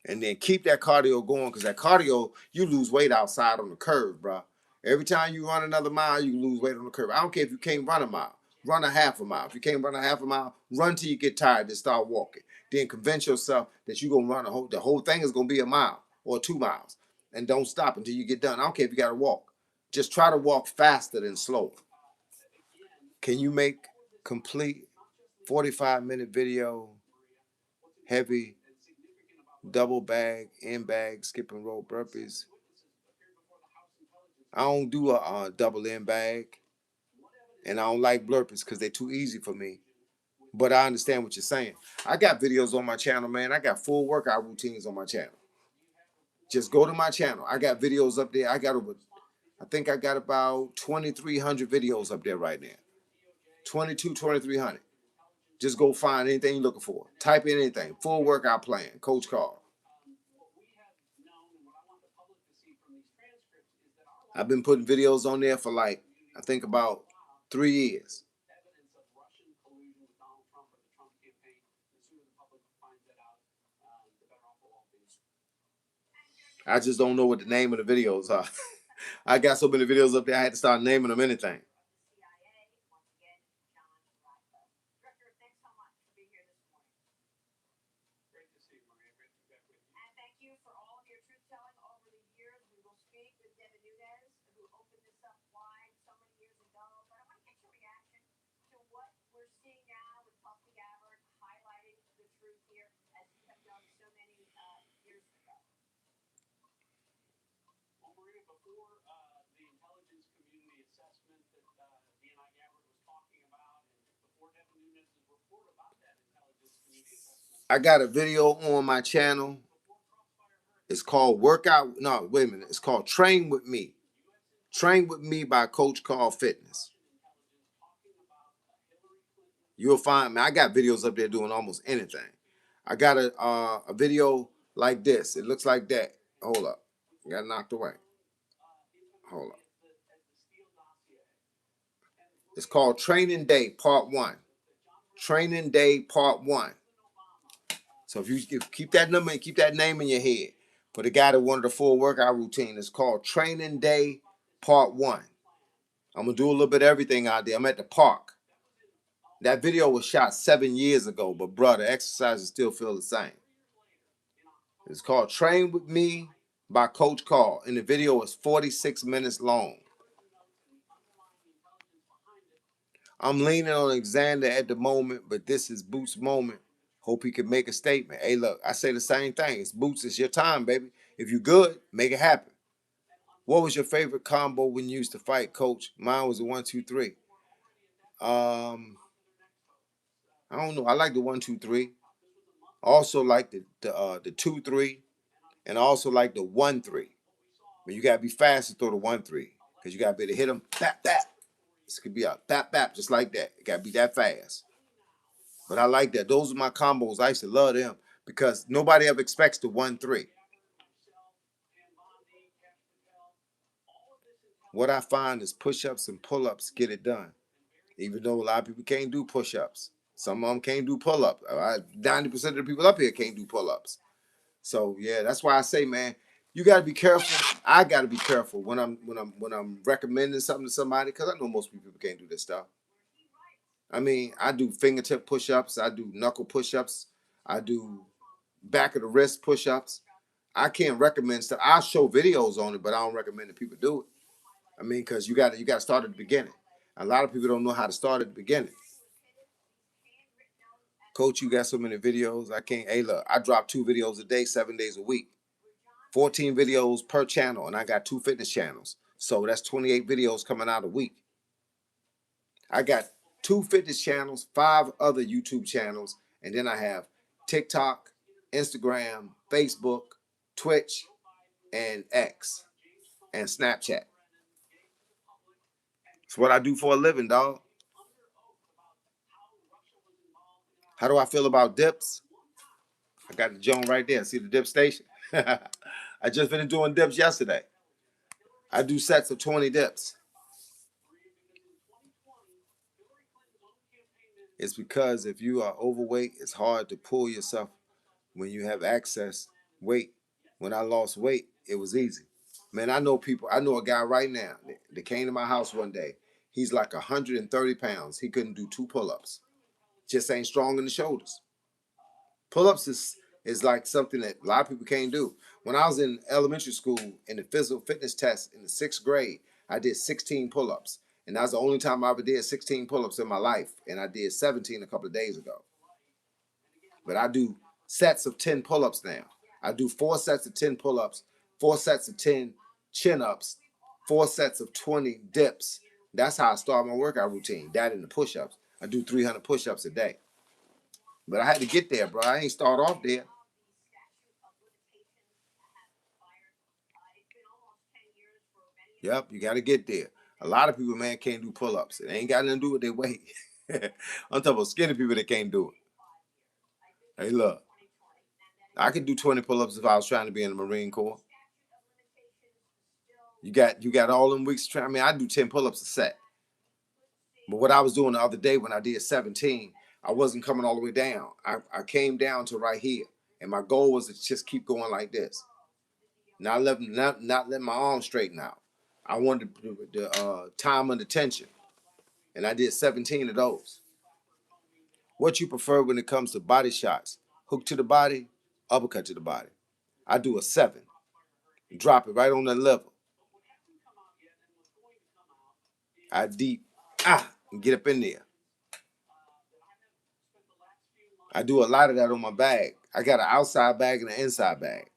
And then keep that cardio going, because that cardio, you lose weight outside on the curve, bro. Every time you run another mile, you lose weight on the curve. I don't care if you can't run a mile. Run a half a mile. If you can't run a half a mile, run till you get tired, then start walking. Then convince yourself that you're going to run the whole thing is going to be a mile or 2 miles. And don't stop until you get done. I don't care if you got to walk. Just try to walk faster than slower. Can you make complete 45-minute video, heavy, double bag, in bag, skipping rope burpees? I don't do a double in bag, and I don't like burpees because they're too easy for me. But I understand what you're saying. I got videos on my channel, man. I got full workout routines on my channel. Just go to my channel. I got videos up there. I think I got about 2,300 videos up there right now. 2,300. Just go find anything you're looking for. Type in anything. Full workout plan, Coach Carl. I've been putting videos on there for I think about 3 years. I just don't know what the name of the videos are. I got so many videos up there, I had to start naming them anything. I got a video on my channel. It's called Workout. No, wait a minute. It's called Train With Me. Train With Me by Coach Carl Fitness. You'll find, man, I got videos up there doing almost anything. I got a video like this. It looks like that. Hold up. Got knocked away. Hold up. It's called Training Day Part 1. Training Day Part 1. So if you keep that number and keep that name in your head, for the guy that wanted a full workout routine, it's called Training Day Part 1. I'm going to do a little bit of everything out there. I'm at the park. That video was shot 7 years ago, but bro, the exercises still feel the same. It's called Train With Me by Coach Carl, and the video is 46 minutes long. I'm leaning on Alexander at the moment, but this is Boots' moment. Hope he can make a statement. Hey, look, I say the same thing. It's Boots, it's your time, baby. If you're good, make it happen. What was your favorite combo when you used to fight, Coach? Mine was the 1-2-3. I don't know. I like the 1-2-3. Also like the 2-3, and I also like the 1-3. But you gotta be fast to throw the 1-3, because you gotta be able to hit them. Bap bap. This could be a bap bap just like that. It gotta be that fast. But I like that. Those are my combos. I used to love them because nobody ever expects the 1-3. What I find is push-ups and pull-ups get it done. Even though a lot of people can't do push-ups. Some of them can't do pull-ups. 90% of the people up here can't do pull-ups. So yeah, that's why I say, man, you got to be careful. I got to be careful when I'm recommending something to somebody, because I know most people can't do this stuff. I mean, I do fingertip push-ups, I do knuckle push-ups, I do back of the wrist push-ups. I can't recommend stuff. I'll show videos on it, but I don't recommend that people do it. I mean, because you got to start at the beginning. A lot of people don't know how to start at the beginning. Coach, you got so many videos. I can't. Hey, look, I drop 2 videos a day, 7 days a week. 14 videos per channel, and I got 2 fitness channels. So that's 28 videos coming out a week. I got 2 fitness channels, 5 other YouTube channels, and then I have TikTok, Instagram, Facebook, Twitch, and X, and Snapchat. It's what I do for a living, dog. How do I feel about dips? I got the joint right there. See the dip station? I just finished doing dips yesterday. I do sets of 20 dips. It's because if you are overweight, it's hard to pull yourself when you have excess weight. When I lost weight, it was easy. Man, I know people. I know a guy right now that came to my house one day. He's like 130 pounds. He couldn't do 2 pull-ups. Just ain't strong in the shoulders. Pull-ups is like something that a lot of people can't do. When I was in elementary school in the physical fitness test in the 6th grade, I did 16 pull-ups. And that was the only time I ever did 16 pull-ups in my life. And I did 17 a couple of days ago. But I do sets of 10 pull-ups now. I do 4 sets of 10 pull-ups, 4 sets of 10 chin-ups, 4 sets of 20 dips. That's how I start my workout routine. That and the push-ups. I do 300 push-ups a day. But I had to get there, bro. I ain't start off there. Yep, you got to get there. A lot of people, man, can't do pull-ups. It ain't got nothing to do with their weight. I'm talking about skinny people that can't do it. Hey, look, I could do 20 pull-ups if I was trying to be in the Marine Corps. You got all them weeks to try. I mean, I do 10 pull-ups a set. But what I was doing the other day when I did 17, I wasn't coming all the way down. I came down to right here. And my goal was to just keep going like this. Not let my arms straighten out. I wanted the time under tension. And I did 17 of those. What you prefer when it comes to body shots? Hook to the body, uppercut to the body. I do a 7. Drop it right on that level. I deep, and get up in there. I do a lot of that on my bag. I got an outside bag and an inside bag.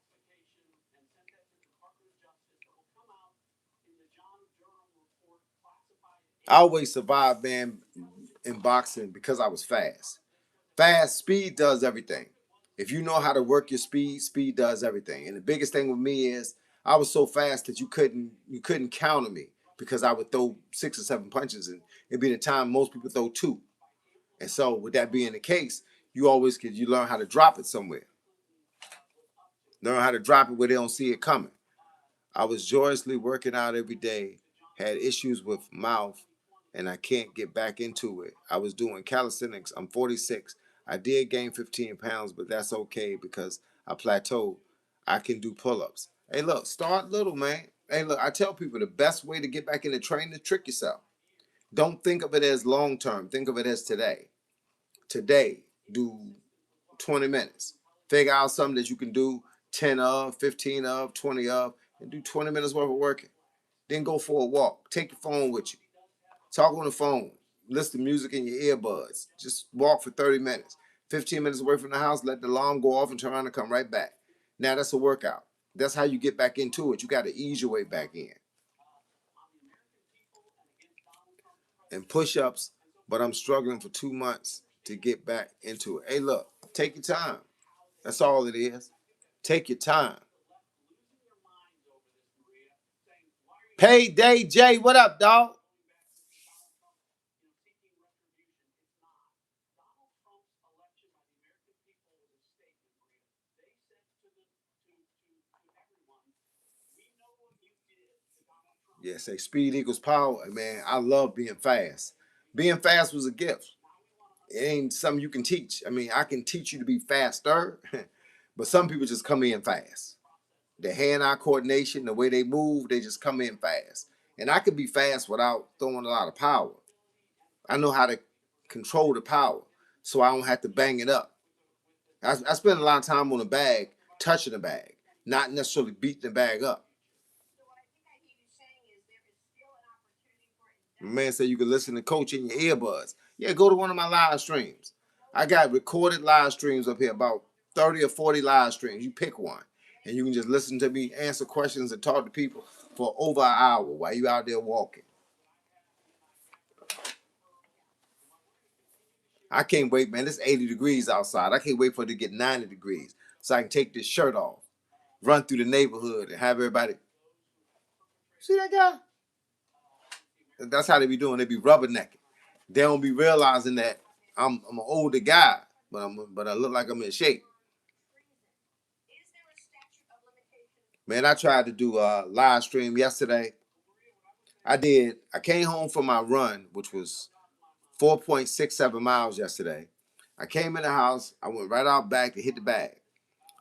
I always survived, man, in boxing because I was fast. Fast, speed does everything. If you know how to work your speed, speed does everything. And the biggest thing with me is I was so fast that you couldn't counter me, because I would throw 6 or 7 punches, and it'd be the time most people throw 2. And so with that being the case, you learn how to drop it somewhere. Learn how to drop it where they don't see it coming. I was joyously working out every day, had issues with mouth, and I can't get back into it. I was doing calisthenics. I'm 46. I did gain 15 pounds, but that's okay because I plateaued. I can do pull-ups. Hey, look, start little, man. Hey, look, I tell people the best way to get back into training is trick yourself. Don't think of it as long term. Think of it as today. Today, do 20 minutes. Figure out something that you can do 10 of, 15 of, 20 of, and do 20 minutes worth of working. Then go for a walk. Take your phone with you. Talk on the phone. Listen to music in your earbuds. Just walk for 30 minutes. 15 minutes away from the house, let the alarm go off and turn around and come right back. Now that's a workout. That's how you get back into it. You got to ease your way back in. And push-ups, but I'm struggling for 2 months to get back into it. Hey, look, take your time. That's all it is. Take your time. Payday J, what up, dog? Yeah, say speed equals power. Man, I love being fast. Being fast was a gift. It ain't something you can teach. I mean, I can teach you to be faster, but some people just come in fast. The hand-eye coordination, the way they move, they just come in fast. And I could be fast without throwing a lot of power. I know how to control the power so I don't have to bang it up. I spend a lot of time on the bag, touching the bag, not necessarily beating the bag up. My man said you can listen to Coach in your earbuds. Yeah, go to one of my live streams. I got recorded live streams up here, about 30 or 40 live streams. You pick one, and you can just listen to me answer questions and talk to people for over an hour while you out there walking. I can't wait, man. It's 80 degrees outside. I can't wait for it to get 90 degrees so I can take this shirt off, run through the neighborhood, and have everybody see that guy. That's how they be doing. They be rubbernecking. They don't be realizing that I'm an older guy, but I look like I'm in shape. Man, I tried to do a live stream yesterday. I did. I came home from my run, which was 4.67 miles yesterday. I came in the house. I went right out back to hit the bag.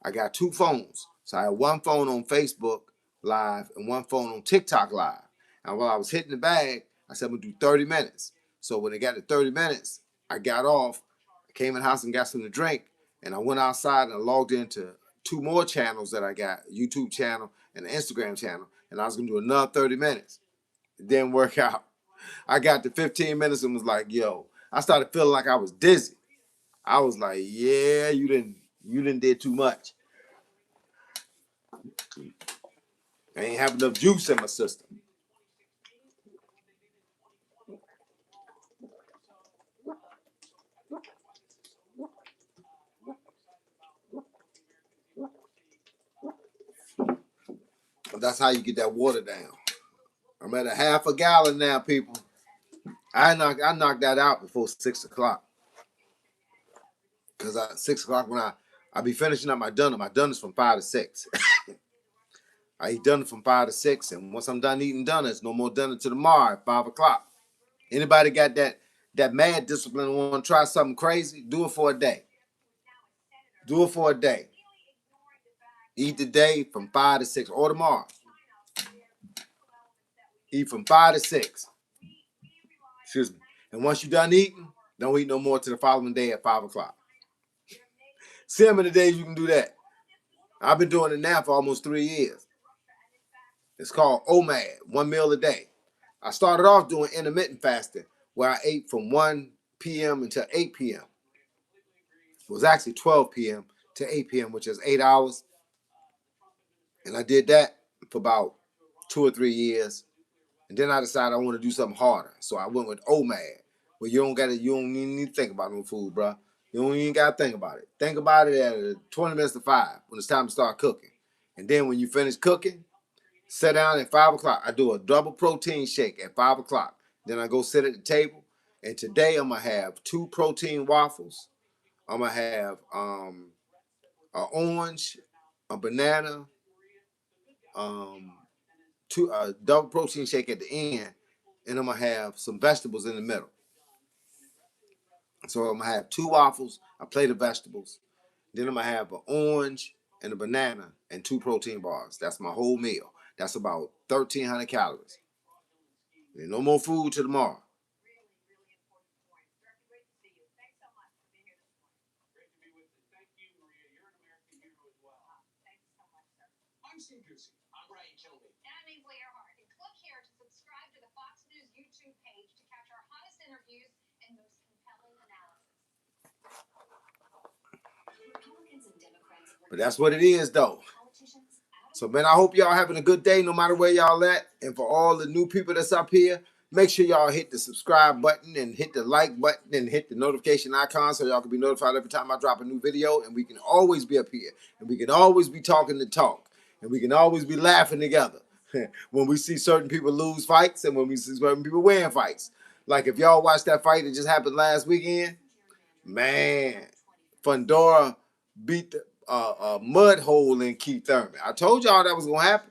I got two phones. So I had one phone on Facebook Live and one phone on TikTok Live. And while I was hitting the bag, I said I'm gonna do 30 minutes. So when it got to 30 minutes, I got off, I came in the house and got something to drink, and I went outside and I logged into two more channels that I got, a YouTube channel and an Instagram channel, and I was gonna do another 30 minutes. It didn't work out. I got to 15 minutes and was like, yo, I started feeling like I was dizzy. I was like, yeah, you didn't did too much. I ain't have enough juice in my system. But that's how you get that water down. I'm at a half a gallon now, people. I knocked that out before 6 o'clock. Cause at 6 o'clock when I be finishing up my dinner. My dinner's from 5 to 6. I eat dinner from 5 to 6, and once I'm done eating dinner, it's no more dinner till tomorrow at 5 o'clock. Anybody got that mad discipline and want to try something crazy? Do it for a day. Do it for a day. Eat the day from 5 to 6 or tomorrow. Eat from 5 to 6. Excuse me. And once you're done eating, don't eat no more till the following day at 5 o'clock. See how many days you can do that. I've been doing it now for almost 3 years. It's called OMAD, 1 meal a day. I started off doing intermittent fasting, where I ate from 1 p.m. until 8 p.m. It was actually 12 p.m. to 8 p.m., which is 8 hours. And I did that for about 2 or 3 years. And then I decided I want to do something harder. So I went with OMAD. Well, you don't even need to think about no food, bro. You don't even gotta think about it. Think about it at 20 minutes to 5 when it's time to start cooking. And then when you finish cooking, sit down at 5 o'clock. I do a double protein shake at 5 o'clock. Then I go sit at the table And today I'm gonna have 2 protein waffles. I'm gonna have an orange, a banana, um, two double protein shake at the end, and I'm gonna have some vegetables in the middle. So I'm gonna have 2 waffles, a plate of vegetables. Then I'm gonna have an orange and a banana and 2 protein bars. That's my whole meal. That's about 1,300 calories. And no more food till tomorrow. I'm Steve Goosey. I'm Brian Kilby. And I'm Ainsley Earhart. And click here to subscribe to the Fox News YouTube page to catch our hottest interviews and most compelling analysis. But that's what it is, though. So, man, I hope y'all having a good day no matter where y'all at. And for all the new people that's up here, make sure y'all hit the subscribe button and hit the like button and hit the notification icon so y'all can be notified every time I drop a new video. And we can always be up here. And we can always be talking the talk. And we can always be laughing together when we see certain people lose fights and when we see certain people win fights. Like if y'all watched that fight that just happened last weekend, man, Fundora beat the mud hole in Keith Thurman. I told y'all that was going to happen.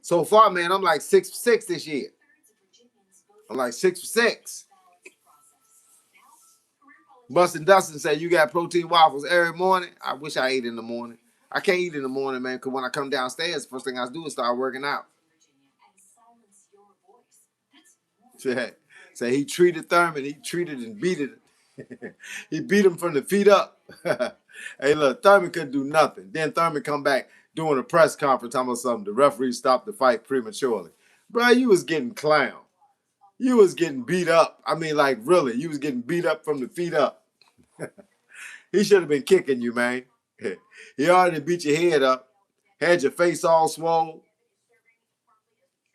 So far, man, I'm like 6-6 this year. I'm like 6-6. Bustin' Dustin said, you got protein waffles every morning? I wish I ate in the morning. I can't eat in the morning, man, because when I come downstairs, first thing I do is start working out. So he treated Thurman. He treated and beat it. He beat him from the feet up. Hey, look, Thurman couldn't do nothing. Then Thurman come back doing a press conference talking about something. The referee stopped the fight prematurely. Bro, you was getting clowned. You was getting beat up. I mean, like, really, you was getting beat up from the feet up. He should have been kicking you, man. He already beat your head up. Had your face all swole.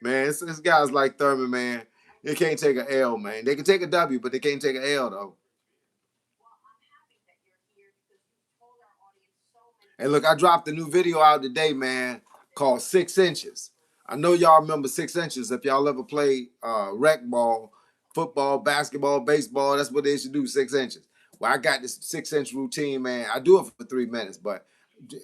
Man, this guys like Thurman, man. They can't take an L, man. They can take a W, but they can't take an L, though. And look, I dropped a new video out today, man, called 6 Inches. I know y'all remember 6 Inches. If y'all ever played rec ball, football, basketball, baseball, that's what they should do, 6 inches. Well, I got this 6-inch routine, man. I do it for 3 minutes, but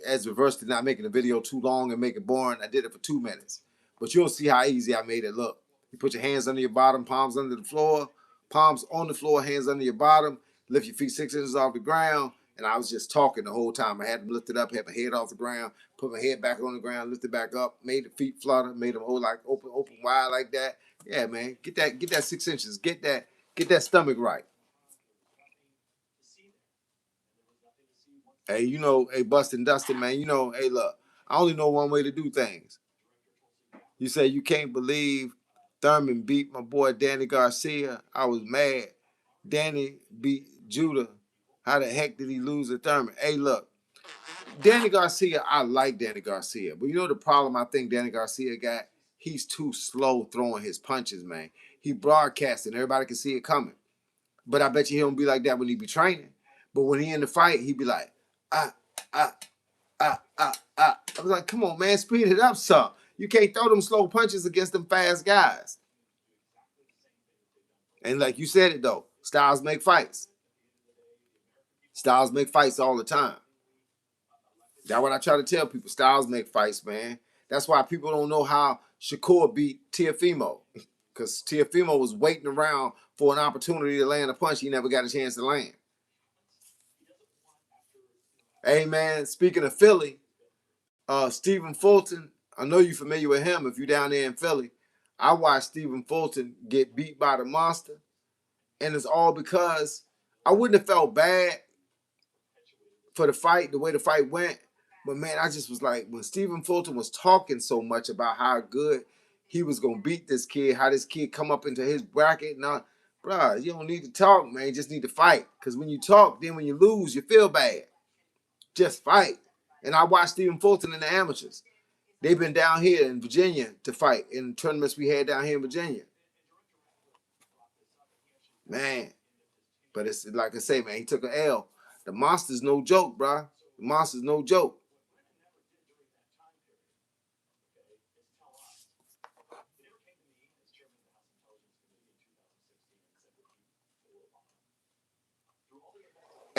as reverse to not making the video too long and make it boring, I did it for 2 minutes. But you'll see how easy I made it look. You put your hands under your bottom, palms under the floor, palms on the floor, hands under your bottom, lift your feet 6 inches off the ground. And I was just talking the whole time. I had to lift it up, had my head off the ground, put my head back on the ground, lift it back up, made the feet flutter, made them like open wide like that. Yeah, man. Get that 6 inches. Get that stomach right. Hey, you know, hey, Bustin' Dustin, man, you know, hey, look, I only know one way to do things. You say you can't believe Thurman beat my boy Danny Garcia. I was mad. Danny beat Judah. How the heck did he lose to Thurman? Hey, look, Danny Garcia, I like Danny Garcia. But you know the problem I think Danny Garcia got? He's too slow throwing his punches, man. He broadcasting. Everybody can see it coming. But I bet you he don't be like that when he be training. But when he in the fight, he be like, ah, ah, I was like, come on, man, speed it up, son. You can't throw them slow punches against them fast guys. And like you said it, though, styles make fights. Styles make fights all the time. That's what I try to tell people. Styles make fights, man. That's why people don't know how Shakur beat Teofimo. Because Teofimo was waiting around for an opportunity to land a punch he never got a chance to land. Hey, man, speaking of Philly, Stephen Fulton, I know you're familiar with him if you're down there in Philly. I watched Stephen Fulton get beat by the monster. And it's all because I wouldn't have felt bad for the fight, the way the fight went. But, man, I just was like, when Stephen Fulton was talking so much about how good he was going to beat this kid, how this kid come up into his bracket. Now, bro, you don't need to talk, man. You just need to fight. Because when you talk, then when you lose, you feel bad. Just fight. And I watched Stephen Fulton in the amateurs. They've been down here in Virginia to fight in tournaments we had down here in Virginia. Man. But it's like I say, man, he took an L. The monster's no joke, bro. The monster's no joke.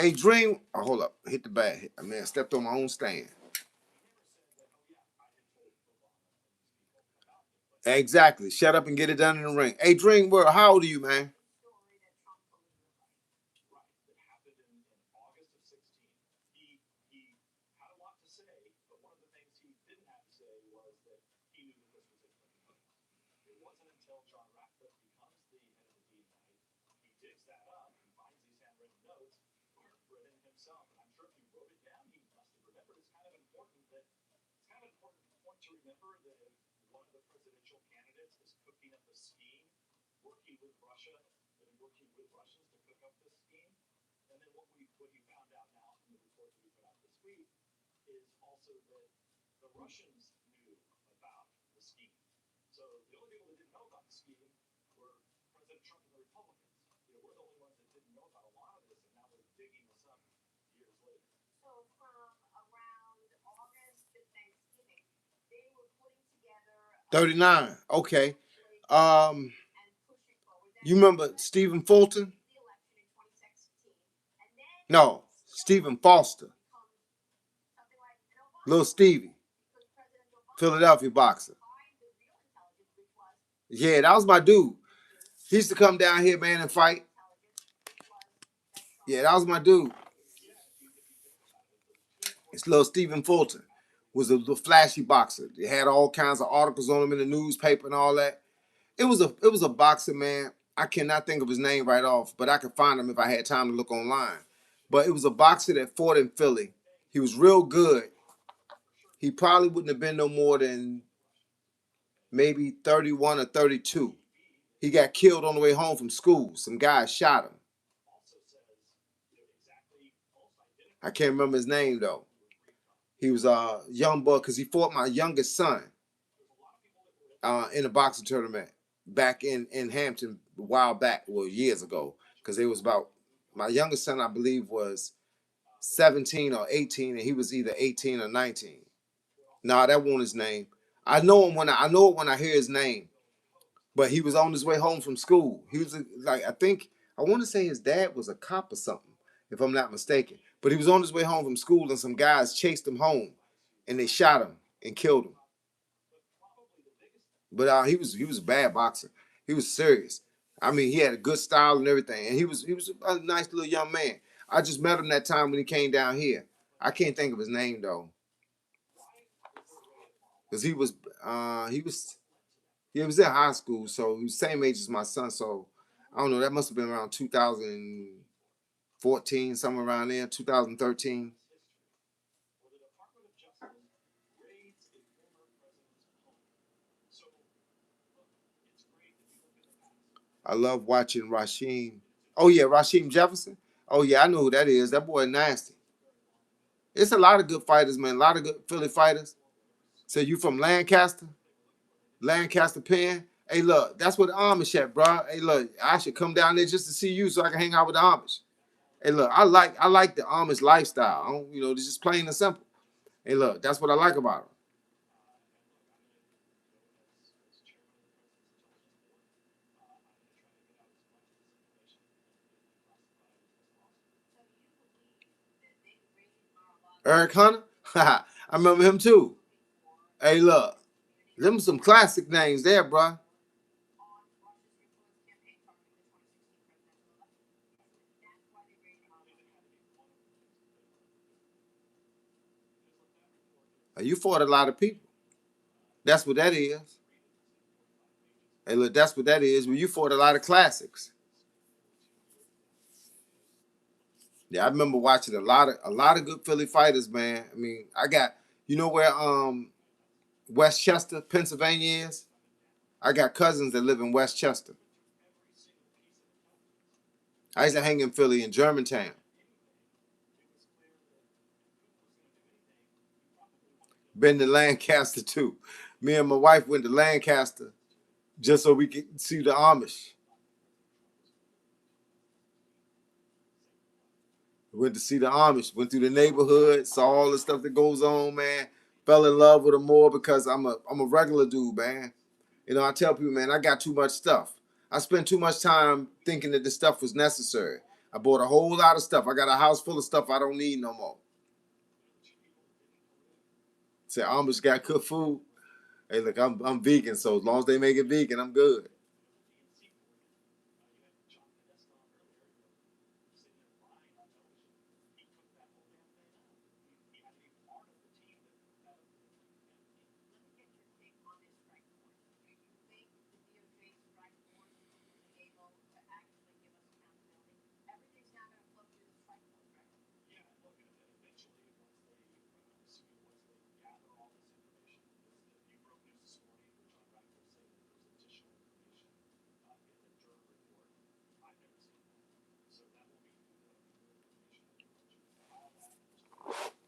Hey, Dream. Oh, hold up. Hit the bag. I mean, I stepped on my own stand. Exactly. Shut up and get it done in the ring. Hey, Dream World, how old are you, man? '39. Okay. Um, you remember Stephen Fulton? No, Stephen Foster. Little Stevie, Philadelphia boxer. Yeah, that was my dude. He used to come down here, man, and fight. Yeah, that was my dude. It's little Stephen Fulton. Was a little flashy boxer. They had all kinds of articles on him in the newspaper and all that. It was a boxer, man. I cannot think of his name right off, but I could find him if I had time to look online. But it was a boxer that fought in Philly. He was real good. He probably wouldn't have been no more than maybe 31 or 32. He got killed on the way home from school. Some guy shot him. I can't remember his name though. He was a young boy because he fought my youngest son in a boxing tournament back in Hampton a while back, well, years ago. Because it was about my youngest son, I believe, was 17 or 18, and he was either 18 or 19. Nah, that wasn't his name. I know it when I hear his name. But he was on his way home from school. He was like, I want to say his dad was a cop or something, if I'm not mistaken. But he was on his way home from school, and some guys chased him home, and they shot him and killed him. But he was a bad boxer. He was serious. I mean, he had a good style and everything, and he was a nice little young man. I just met him that time when he came down here. I can't think of his name though, because he was in high school, so he was the same age as my son. So I don't know. That must have been around 2014, somewhere around there, 2013. I love watching Rasheem. Oh yeah, Rasheem Jefferson. Oh yeah, I know who that is. That boy nasty. It's a lot of good fighters, man. A lot of good Philly fighters. So you from Lancaster? Lancaster Penn? Hey, look, that's where the Amish at, bro. Hey, look, I should come down there just to see you so I can hang out with the Amish. Hey, look, I like the Amish lifestyle. It's just plain and simple. Hey, look, that's what I like about them. Eric Hunter, I remember him too. Hey, look, them some classic names there, bro. You fought a lot of people. That's what that is. Hey, look, that's what that is. Well, you fought a lot of classics. Yeah, I remember watching a lot of good Philly fighters, man. I mean, I got where Westchester, Pennsylvania is. I got cousins that live in Westchester. I used to hang in Philly in Germantown. Been to Lancaster too. Me and my wife went to Lancaster just so we could see the Amish. Went to see the Amish. Went through the neighborhood, saw all the stuff that goes on, man. Fell in love with them more because I'm a regular dude, man. I tell people, man, I got too much stuff. I spent too much time thinking that this stuff was necessary. I bought a whole lot of stuff. I got a house full of stuff I don't need no more. Say Amish got cooked food. Hey, look, I'm vegan, so as long as they make it vegan, I'm good.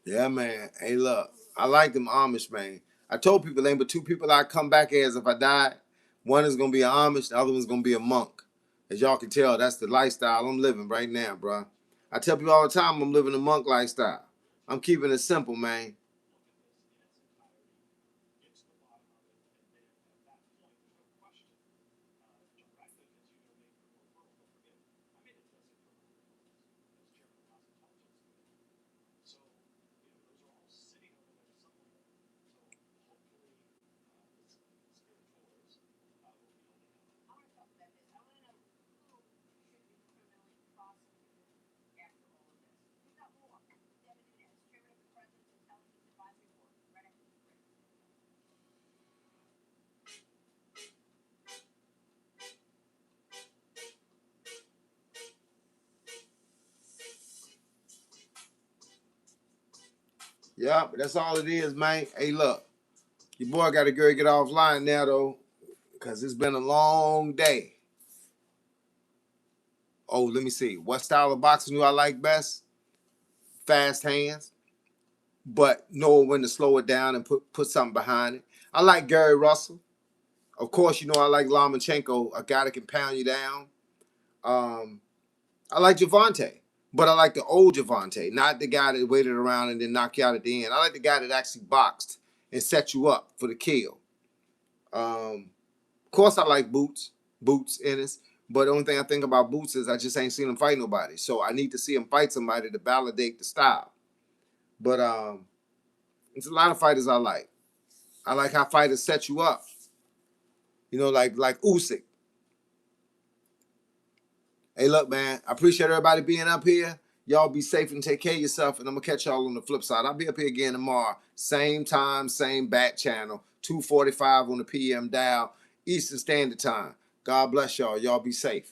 Yeah, man. Hey, look, I like them Amish, man. I told people ain't but two people I come back as if I died. One is gonna be an Amish, the other one's gonna be a monk. As y'all can tell, that's the lifestyle I'm living right now, bro. I tell people all the time I'm living a monk lifestyle. I'm keeping it simple, man. Yeah, but that's all it is, man. Hey, look, your boy got to go get offline now, though, because it's been a long day. Oh, let me see. What style of boxing do I like best? Fast hands, but know when to slow it down and put something behind it. I like Gary Russell. Of course, you know I like Lomachenko, a guy that can pound you down. Um, I like Javante, but I like the old Javante, not the guy that waited around and then knock you out at the end. I like the guy that actually boxed and set you up for the kill. Of course, I like Boots Ennis. But the only thing I think about Boots is I just ain't seen him fight nobody. So I need to see him fight somebody to validate the style. But it's a lot of fighters I like. I like how fighters set you up. You know, like Usyk. Hey, look, man, I appreciate everybody being up here. Y'all be safe and take care of yourself, and I'm gonna catch y'all on the flip side. I'll be up here again tomorrow, same time, same bat channel, 2:45 on the PM dial, Eastern Standard Time. God bless y'all. Y'all be safe.